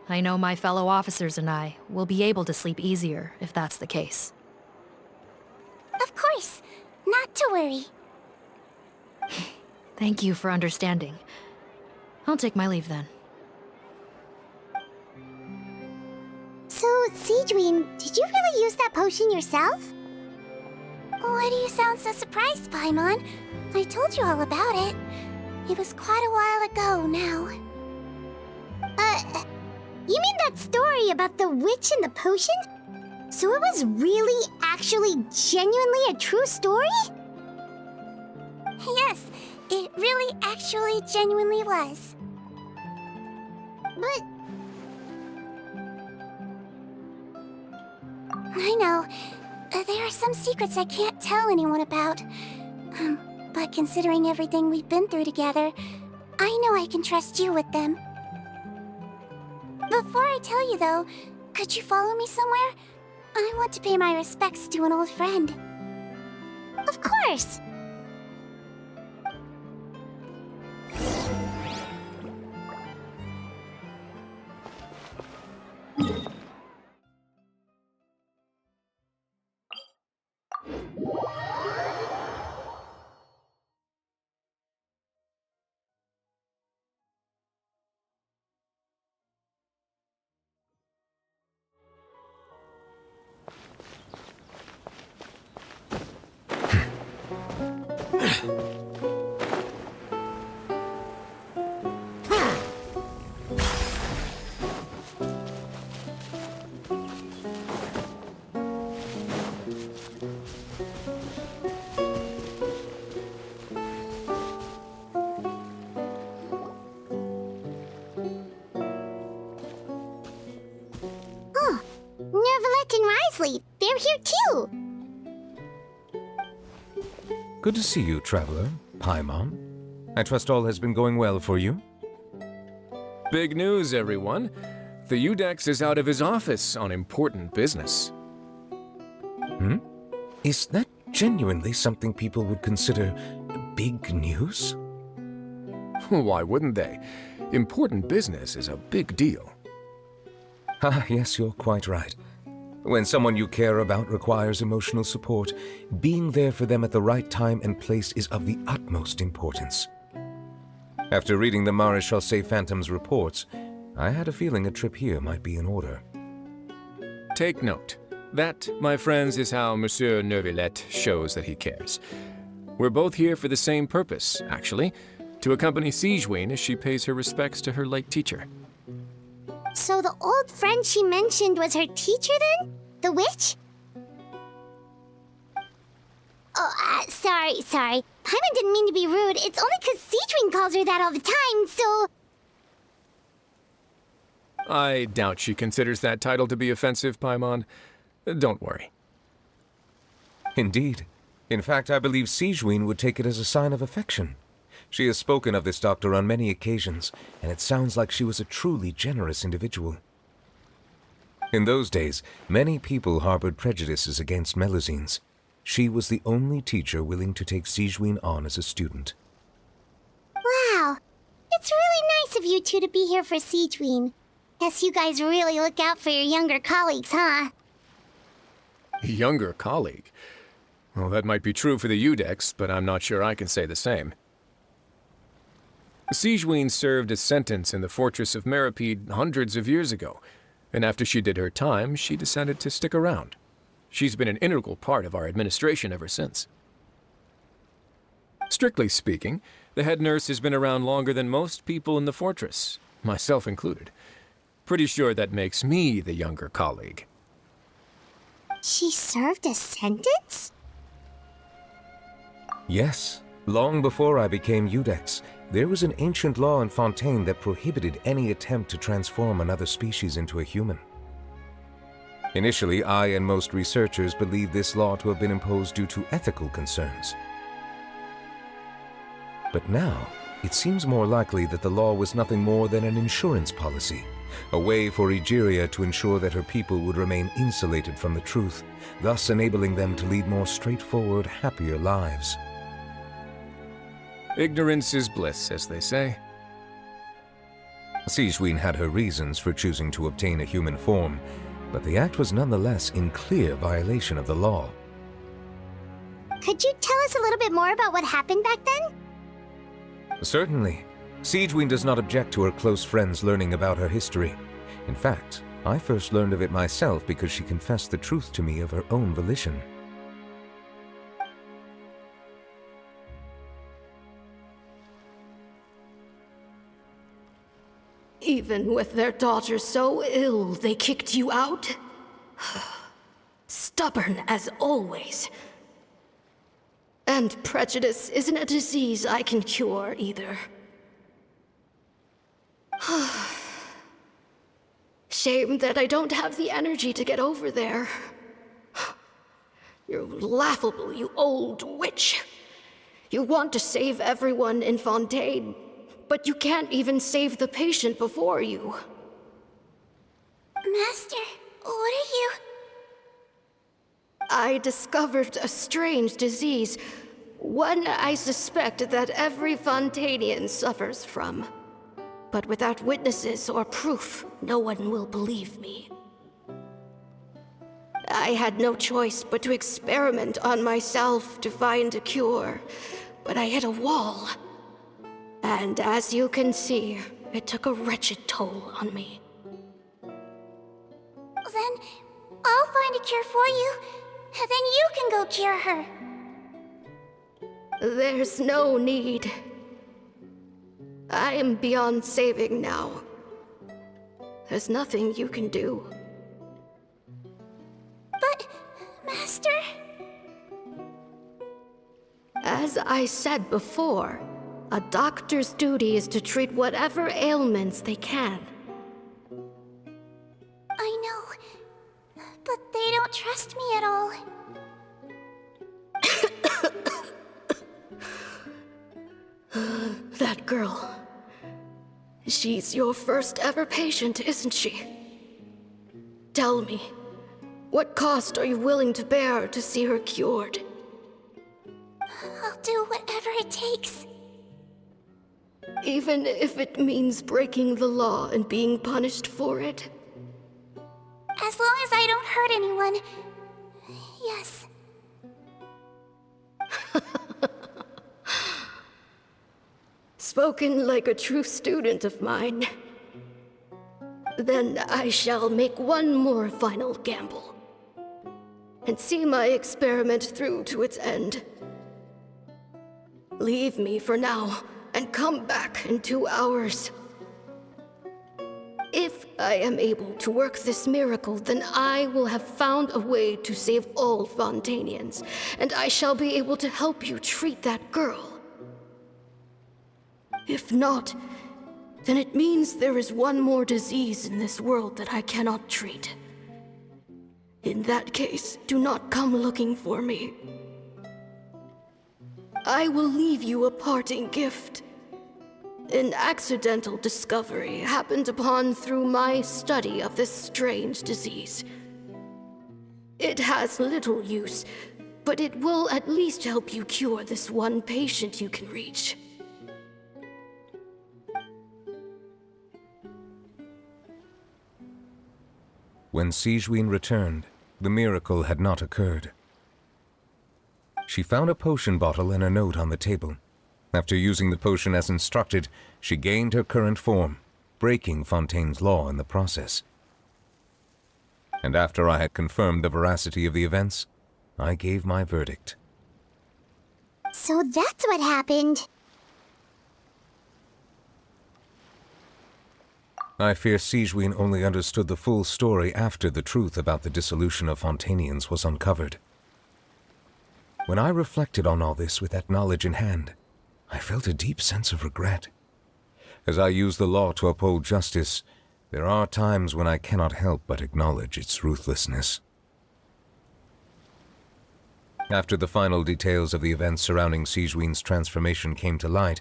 [SPEAKER 1] I know my fellow officers and I will be able to sleep easier if that's the case.
[SPEAKER 6] Of course, not to worry.
[SPEAKER 1] Thank you for understanding. I'll take my leave then.
[SPEAKER 4] So, Sigewinnes, did you really use that potion yourself?
[SPEAKER 6] Why do you sound so surprised, Paimon? I told you all about it. It was quite a while ago now.
[SPEAKER 4] You mean that story about the witch and the potion? So it was really, actually, genuinely a true story?
[SPEAKER 6] Yes, it really, actually, genuinely was.
[SPEAKER 4] But...
[SPEAKER 6] I know. There are some secrets I can't tell anyone about. But considering everything we've been through together, I know I can trust you with them. Before I tell you, though, could you follow me somewhere? I want to pay my respects to an old friend.
[SPEAKER 4] Of course! They're here too!
[SPEAKER 15] Good to see you, traveler. Paimon. I trust all has been going well for you?
[SPEAKER 8] Big news, everyone. The Udex is out of his office on important business.
[SPEAKER 15] Is that genuinely something people would consider big news?
[SPEAKER 8] Why wouldn't they? Important business is a big deal.
[SPEAKER 15] Ah, yes, you're quite right. When someone you care about requires emotional support, being there for them at the right time and place is of the utmost importance. After reading the Maréchal Phantom's reports, I had a feeling a trip here might be in order.
[SPEAKER 8] Take note. That, my friends, is how Monsieur Neuvillette shows that he cares. We're both here for the same purpose, actually, to accompany Sigewinnes as she pays her respects to her late teacher.
[SPEAKER 4] So the old friend she mentioned was her teacher then? The witch? Oh, sorry. Paimon didn't mean to be rude. It's only because Sigewinnes calls her that all the time, so...
[SPEAKER 8] I doubt she considers that title to be offensive, Paimon. Don't worry.
[SPEAKER 15] Indeed. In fact, I believe Sigewinnes would take it as a sign of affection. She has spoken of this doctor on many occasions, and it sounds like she was a truly generous individual. In those days, many people harbored prejudices against Melusines. She was the only teacher willing to take Sigewinnes on as a student.
[SPEAKER 4] Wow. It's really nice of you two to be here for Sigewinnes. Guess you guys really look out for your younger colleagues, huh?
[SPEAKER 8] Younger colleague? Well, that might be true for the Udex, but I'm not sure I can say the same. Sigewinnes served a sentence in the fortress of Meripede hundreds of years ago, and after she did her time, she decided to stick around. She's been an integral part of our administration ever since. Strictly speaking,
[SPEAKER 16] The head nurse has been around longer than most people in the fortress, myself included. Pretty sure that makes me the younger colleague.
[SPEAKER 4] She served a sentence?
[SPEAKER 15] Yes. Long before I became Eudex, there was an ancient law in Fontaine that prohibited any attempt to transform another species into a human. Initially, I and most researchers believed this law to have been imposed due to ethical concerns. But now, it seems more likely that the law was nothing more than an insurance policy, a way for Egeria to ensure that her people would remain insulated from the truth, thus enabling them to lead more straightforward, happier lives.
[SPEAKER 16] Ignorance is bliss, as they say.
[SPEAKER 15] Sigewinnes had her reasons for choosing to obtain a human form, but the act was nonetheless in clear violation of the law.
[SPEAKER 4] Could you tell us a little bit more about what happened back then?
[SPEAKER 15] Certainly. Sigewinnes does not object to her close friends learning about her history. In fact, I first learned of it myself because she confessed the truth to me of her own volition.
[SPEAKER 17] Even with their daughter so ill, they kicked you out? Stubborn as always. And prejudice isn't a disease I can cure either. Shame that I don't have the energy to get over there. You're laughable, you old witch. You want to save everyone in Fontaine, but you can't even save the patient before you.
[SPEAKER 6] Master, what are you...
[SPEAKER 17] I discovered a strange disease, one I suspect that every Fontainian suffers from. But without witnesses or proof, no one will believe me. I had no choice but to experiment on myself to find a cure, but I hit a wall. And as you can see, it took a wretched toll on me.
[SPEAKER 6] Then I'll find a cure for you, and then you can go cure her.
[SPEAKER 17] There's no need. I am beyond saving now. There's nothing you can do.
[SPEAKER 6] But, Master...
[SPEAKER 17] As I said before, a doctor's duty is to treat whatever ailments they can.
[SPEAKER 6] I know, but they don't trust me at all.
[SPEAKER 17] That girl. She's your first ever patient, isn't she? Tell me, what cost are you willing to bear to see her cured?
[SPEAKER 6] I'll do whatever it takes.
[SPEAKER 17] Even if it means breaking the law and being punished for it?
[SPEAKER 6] As long as I don't hurt anyone. Yes.
[SPEAKER 17] Spoken like a true student of mine. Then I shall make one more final gamble. And see my experiment through to its end. Leave me for now, and come back in 2 hours. If I am able to work this miracle, then I will have found a way to save all Fontainians, and I shall be able to help you treat that girl. If not, then it means there is one more disease in this world that I cannot treat. In that case, do not come looking for me. I will leave you a parting gift. An accidental discovery happened upon through my study of this strange disease. It has little use, but it will at least help you cure this one patient you can reach.
[SPEAKER 15] When Sigewinnes returned, the miracle had not occurred. She found a potion bottle and a note on the table. After using the potion as instructed, she gained her current form, breaking Fontaine's law in the process. And after I had confirmed the veracity of the events, I gave my verdict.
[SPEAKER 4] So that's what happened.
[SPEAKER 15] I fear Sigewinnes only understood the full story after the truth about the dissolution of Fontanians was uncovered. When I reflected on all this with that knowledge in hand, I felt a deep sense of regret. As I use the law to uphold justice, there are times when I cannot help but acknowledge its ruthlessness. After the final details of the events surrounding Sigewinnes' transformation came to light,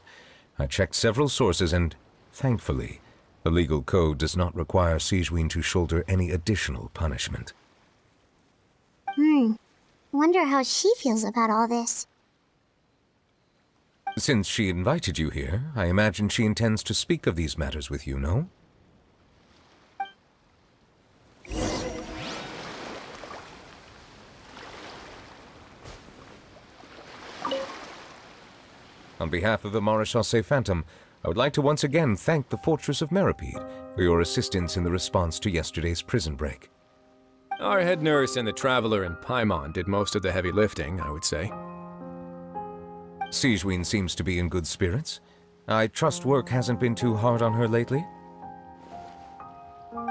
[SPEAKER 15] I checked several sources and, thankfully, the legal code does not require Sigewinnes to shoulder any additional punishment.
[SPEAKER 4] Wonder how she feels about all this.
[SPEAKER 15] Since she invited you here, I imagine she intends to speak of these matters with you, no? On behalf of the Maréchaussée Phantom, I would like to once again thank the Fortress of Meripede for your assistance in the response to yesterday's prison break.
[SPEAKER 16] Our head nurse and the Traveler in Paimon did most of the heavy lifting, I would say.
[SPEAKER 15] Sigewinnes seems to be in good spirits. I trust work hasn't been too hard on her lately?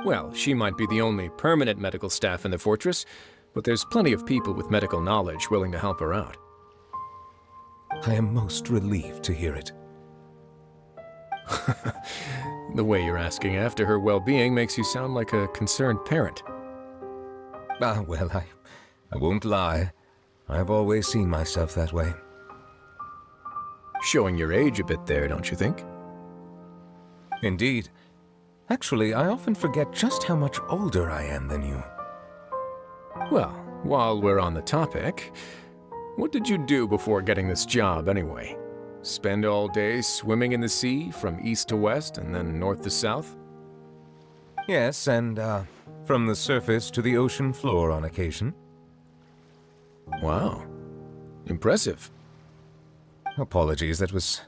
[SPEAKER 16] Well, she might be the only permanent medical staff in the fortress, but there's plenty of people with medical knowledge willing to help her out.
[SPEAKER 15] I am most relieved to hear it.
[SPEAKER 16] The way you're asking after her well-being makes you sound like a concerned parent.
[SPEAKER 15] Well, I won't lie. I've always seen myself that way.
[SPEAKER 16] Showing your age a bit there, don't you think?
[SPEAKER 15] Indeed. Actually, I often forget just how much older I am than you.
[SPEAKER 16] Well, while we're on the topic, what did you do before getting this job anyway? Spend all day swimming in the sea from east to west and then north to south?
[SPEAKER 15] Yes, and from the surface to the ocean floor on occasion.
[SPEAKER 16] Wow. Impressive.
[SPEAKER 15] Apologies, that was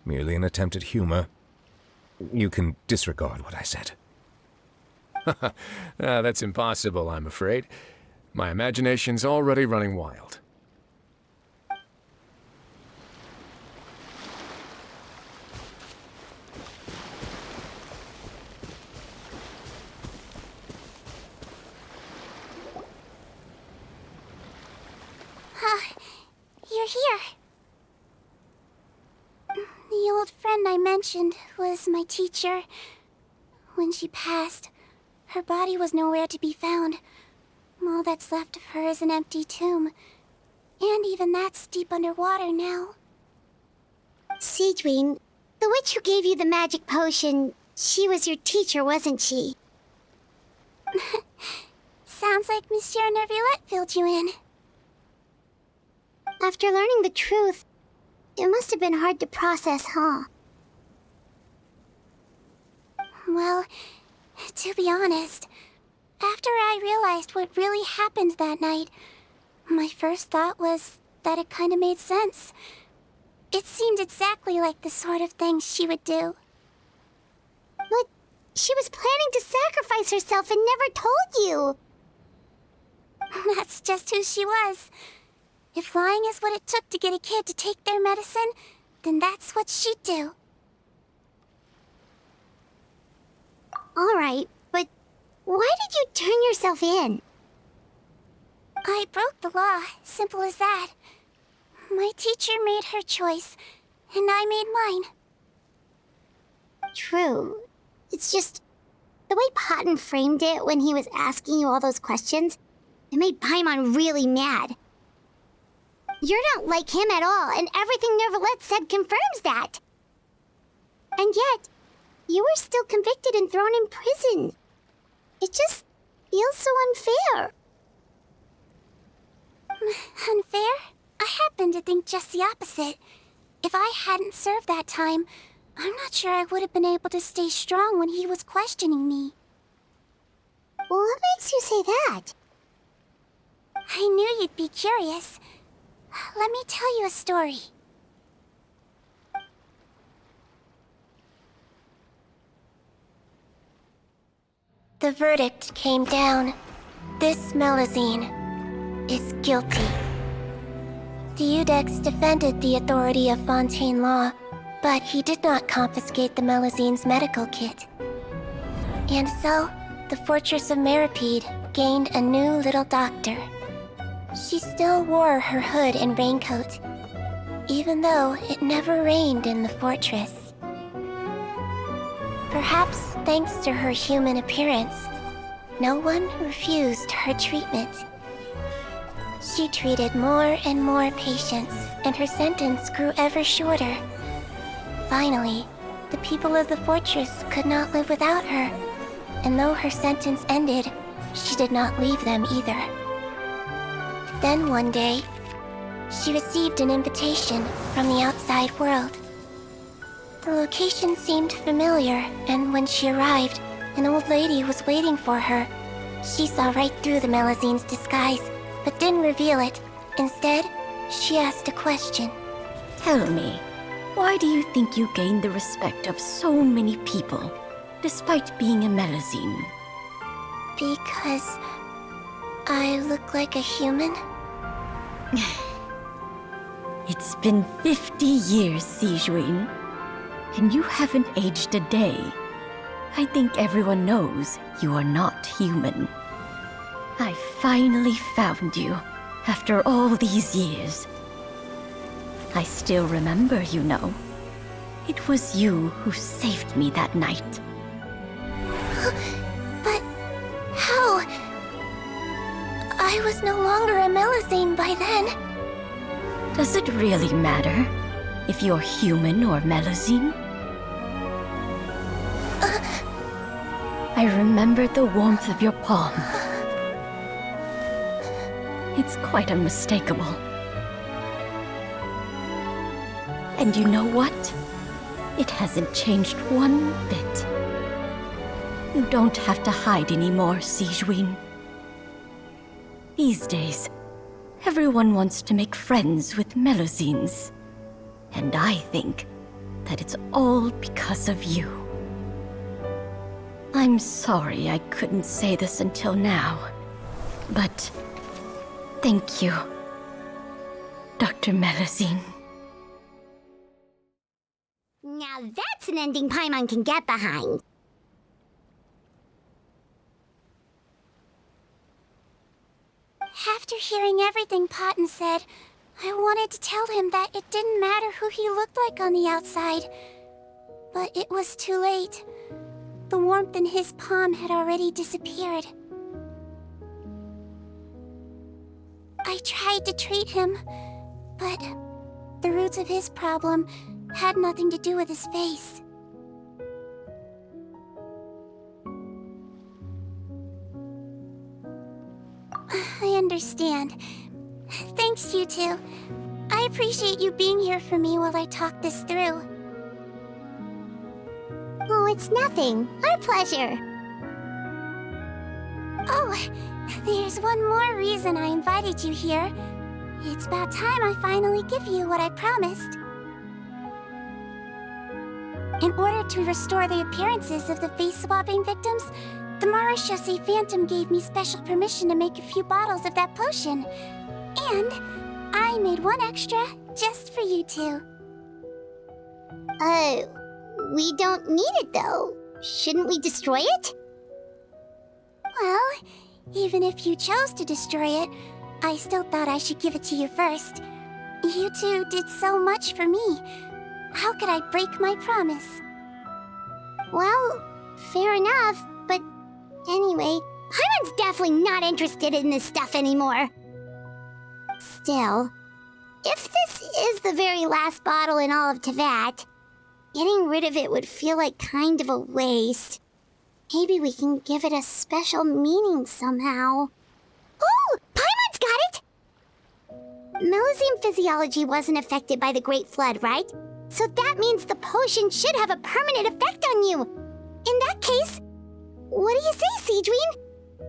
[SPEAKER 15] merely an attempt at humor. You can disregard what I said.
[SPEAKER 16] That's impossible, I'm afraid. My imagination's already running wild.
[SPEAKER 6] You're here. The old friend I mentioned was my teacher. When she passed, her body was nowhere to be found. All that's left of her is an empty tomb. And even that's deep underwater now.
[SPEAKER 4] Sigewinnes, the witch who gave you the magic potion, she was your teacher, wasn't she?
[SPEAKER 6] Sounds like Monsieur Neuvillette filled you in.
[SPEAKER 4] After learning the truth, it must have been hard to process, huh?
[SPEAKER 6] Well, to be honest, after I realized what really happened that night, my first thought was that it kind of made sense. It seemed exactly like the sort of thing she would do.
[SPEAKER 4] But she was planning to sacrifice herself and never told you.
[SPEAKER 6] That's just who she was. If lying is what it took to get a kid to take their medicine, then that's what she'd do.
[SPEAKER 4] Alright, but why did you turn yourself in?
[SPEAKER 6] I broke the law, simple as that. My teacher made her choice, and I made mine.
[SPEAKER 4] True. It's just, the way Patton framed it when he was asking you all those questions, it made Paimon really mad. You're not like him at all, and everything Neuvillette said confirms that. And yet, you were still convicted and thrown in prison. It just feels so unfair.
[SPEAKER 6] Unfair? I happen to think just the opposite. If I hadn't served that time, I'm not sure I would have been able to stay strong when he was questioning me.
[SPEAKER 4] What makes you say that?
[SPEAKER 6] I knew you'd be curious. Let me tell you a story. The verdict came down. This Melusine is guilty. The Iudex defended the authority of Fontaine law, but he did not confiscate the Melusine's medical kit. And so, the fortress of Meripede gained a new little doctor. She still wore her hood and raincoat, even though it never rained in the fortress. Perhaps thanks to her human appearance, no one refused her treatment. She treated more and more patients, and her sentence grew ever shorter. Finally, the people of the fortress could not live without her, and though her sentence ended, she did not leave them either. Then one day, she received an invitation from the outside world. The location seemed familiar, and when she arrived, an old lady was waiting for her. She saw right through the Melizine's disguise, but didn't reveal it. Instead, she asked a question.
[SPEAKER 18] Tell me, why do you think you gained the respect of so many people, despite being a Melizine?
[SPEAKER 6] Because I look like a human?
[SPEAKER 18] It's been 50 years, Sigewinnes, and you haven't aged a day. I think everyone knows you are not human. I finally found you, after all these years. I still remember, you know. It was you who saved me that night.
[SPEAKER 6] But how? I was no longer a Melizine by then.
[SPEAKER 18] Does it really matter if you're human or Melizine? I remember the warmth of your palm. It's quite unmistakable. And you know what? It hasn't changed one bit. You don't have to hide anymore, Sigewinnes. These days, everyone wants to make friends with Melizines. And I think that it's all because of you. I'm sorry I couldn't say this until now, but thank you, Dr. Melizine.
[SPEAKER 4] Now that's an ending Paimon can get behind.
[SPEAKER 6] After hearing everything Patton said, I wanted to tell him that it didn't matter who he looked like on the outside. But it was too late. The warmth in his palm had already disappeared. I tried to treat him, but the roots of his problem had nothing to do with his face. I understand. Thanks, you two. I appreciate you being here for me while I talk this through.
[SPEAKER 4] Oh, it's nothing. Our pleasure.
[SPEAKER 6] Oh, there's one more reason I invited you here. It's about time I finally give you what I promised. In order to restore the appearances of the face-swapping victims, the Marechaussee Phantom gave me special permission to make a few bottles of that potion. And I made one extra just for you two.
[SPEAKER 4] We don't need it though. Shouldn't we destroy it?
[SPEAKER 6] Well, even if you chose to destroy it, I still thought I should give it to you first. You two did so much for me. How could I break my promise?
[SPEAKER 4] Well, fair enough, but anyway, Paimon's definitely not interested in this stuff anymore. Still, if this is the very last bottle in all of Teyvat, getting rid of it would feel like kind of a waste. Maybe we can give it a special meaning somehow. Ooh! Paimon's got it! Melizine physiology wasn't affected by the Great Flood, right? So that means the potion should have a permanent effect on you. In that case, what do you say, Sigewinnes?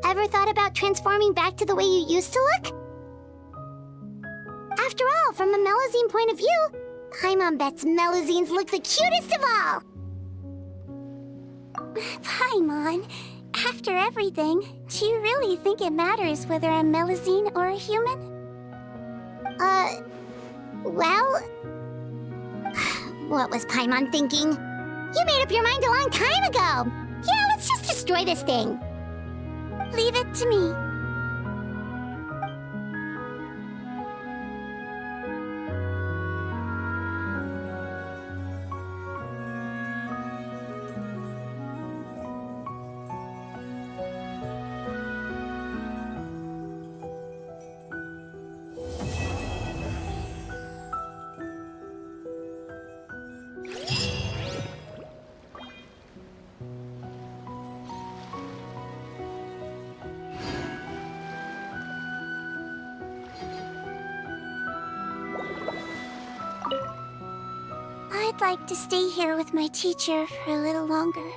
[SPEAKER 4] Ever thought about transforming back to the way you used to look? After all, from a Melizine point of view, Paimon bets Melizines look the cutest of all!
[SPEAKER 6] Paimon, after everything, do you really think it matters whether I'm Melizine or a human?
[SPEAKER 4] Well... What was Paimon thinking? You made up your mind a long time ago! Yeah, let's just destroy destroy this thing.
[SPEAKER 6] Leave it to me. I'd like to stay here with my teacher for a little longer.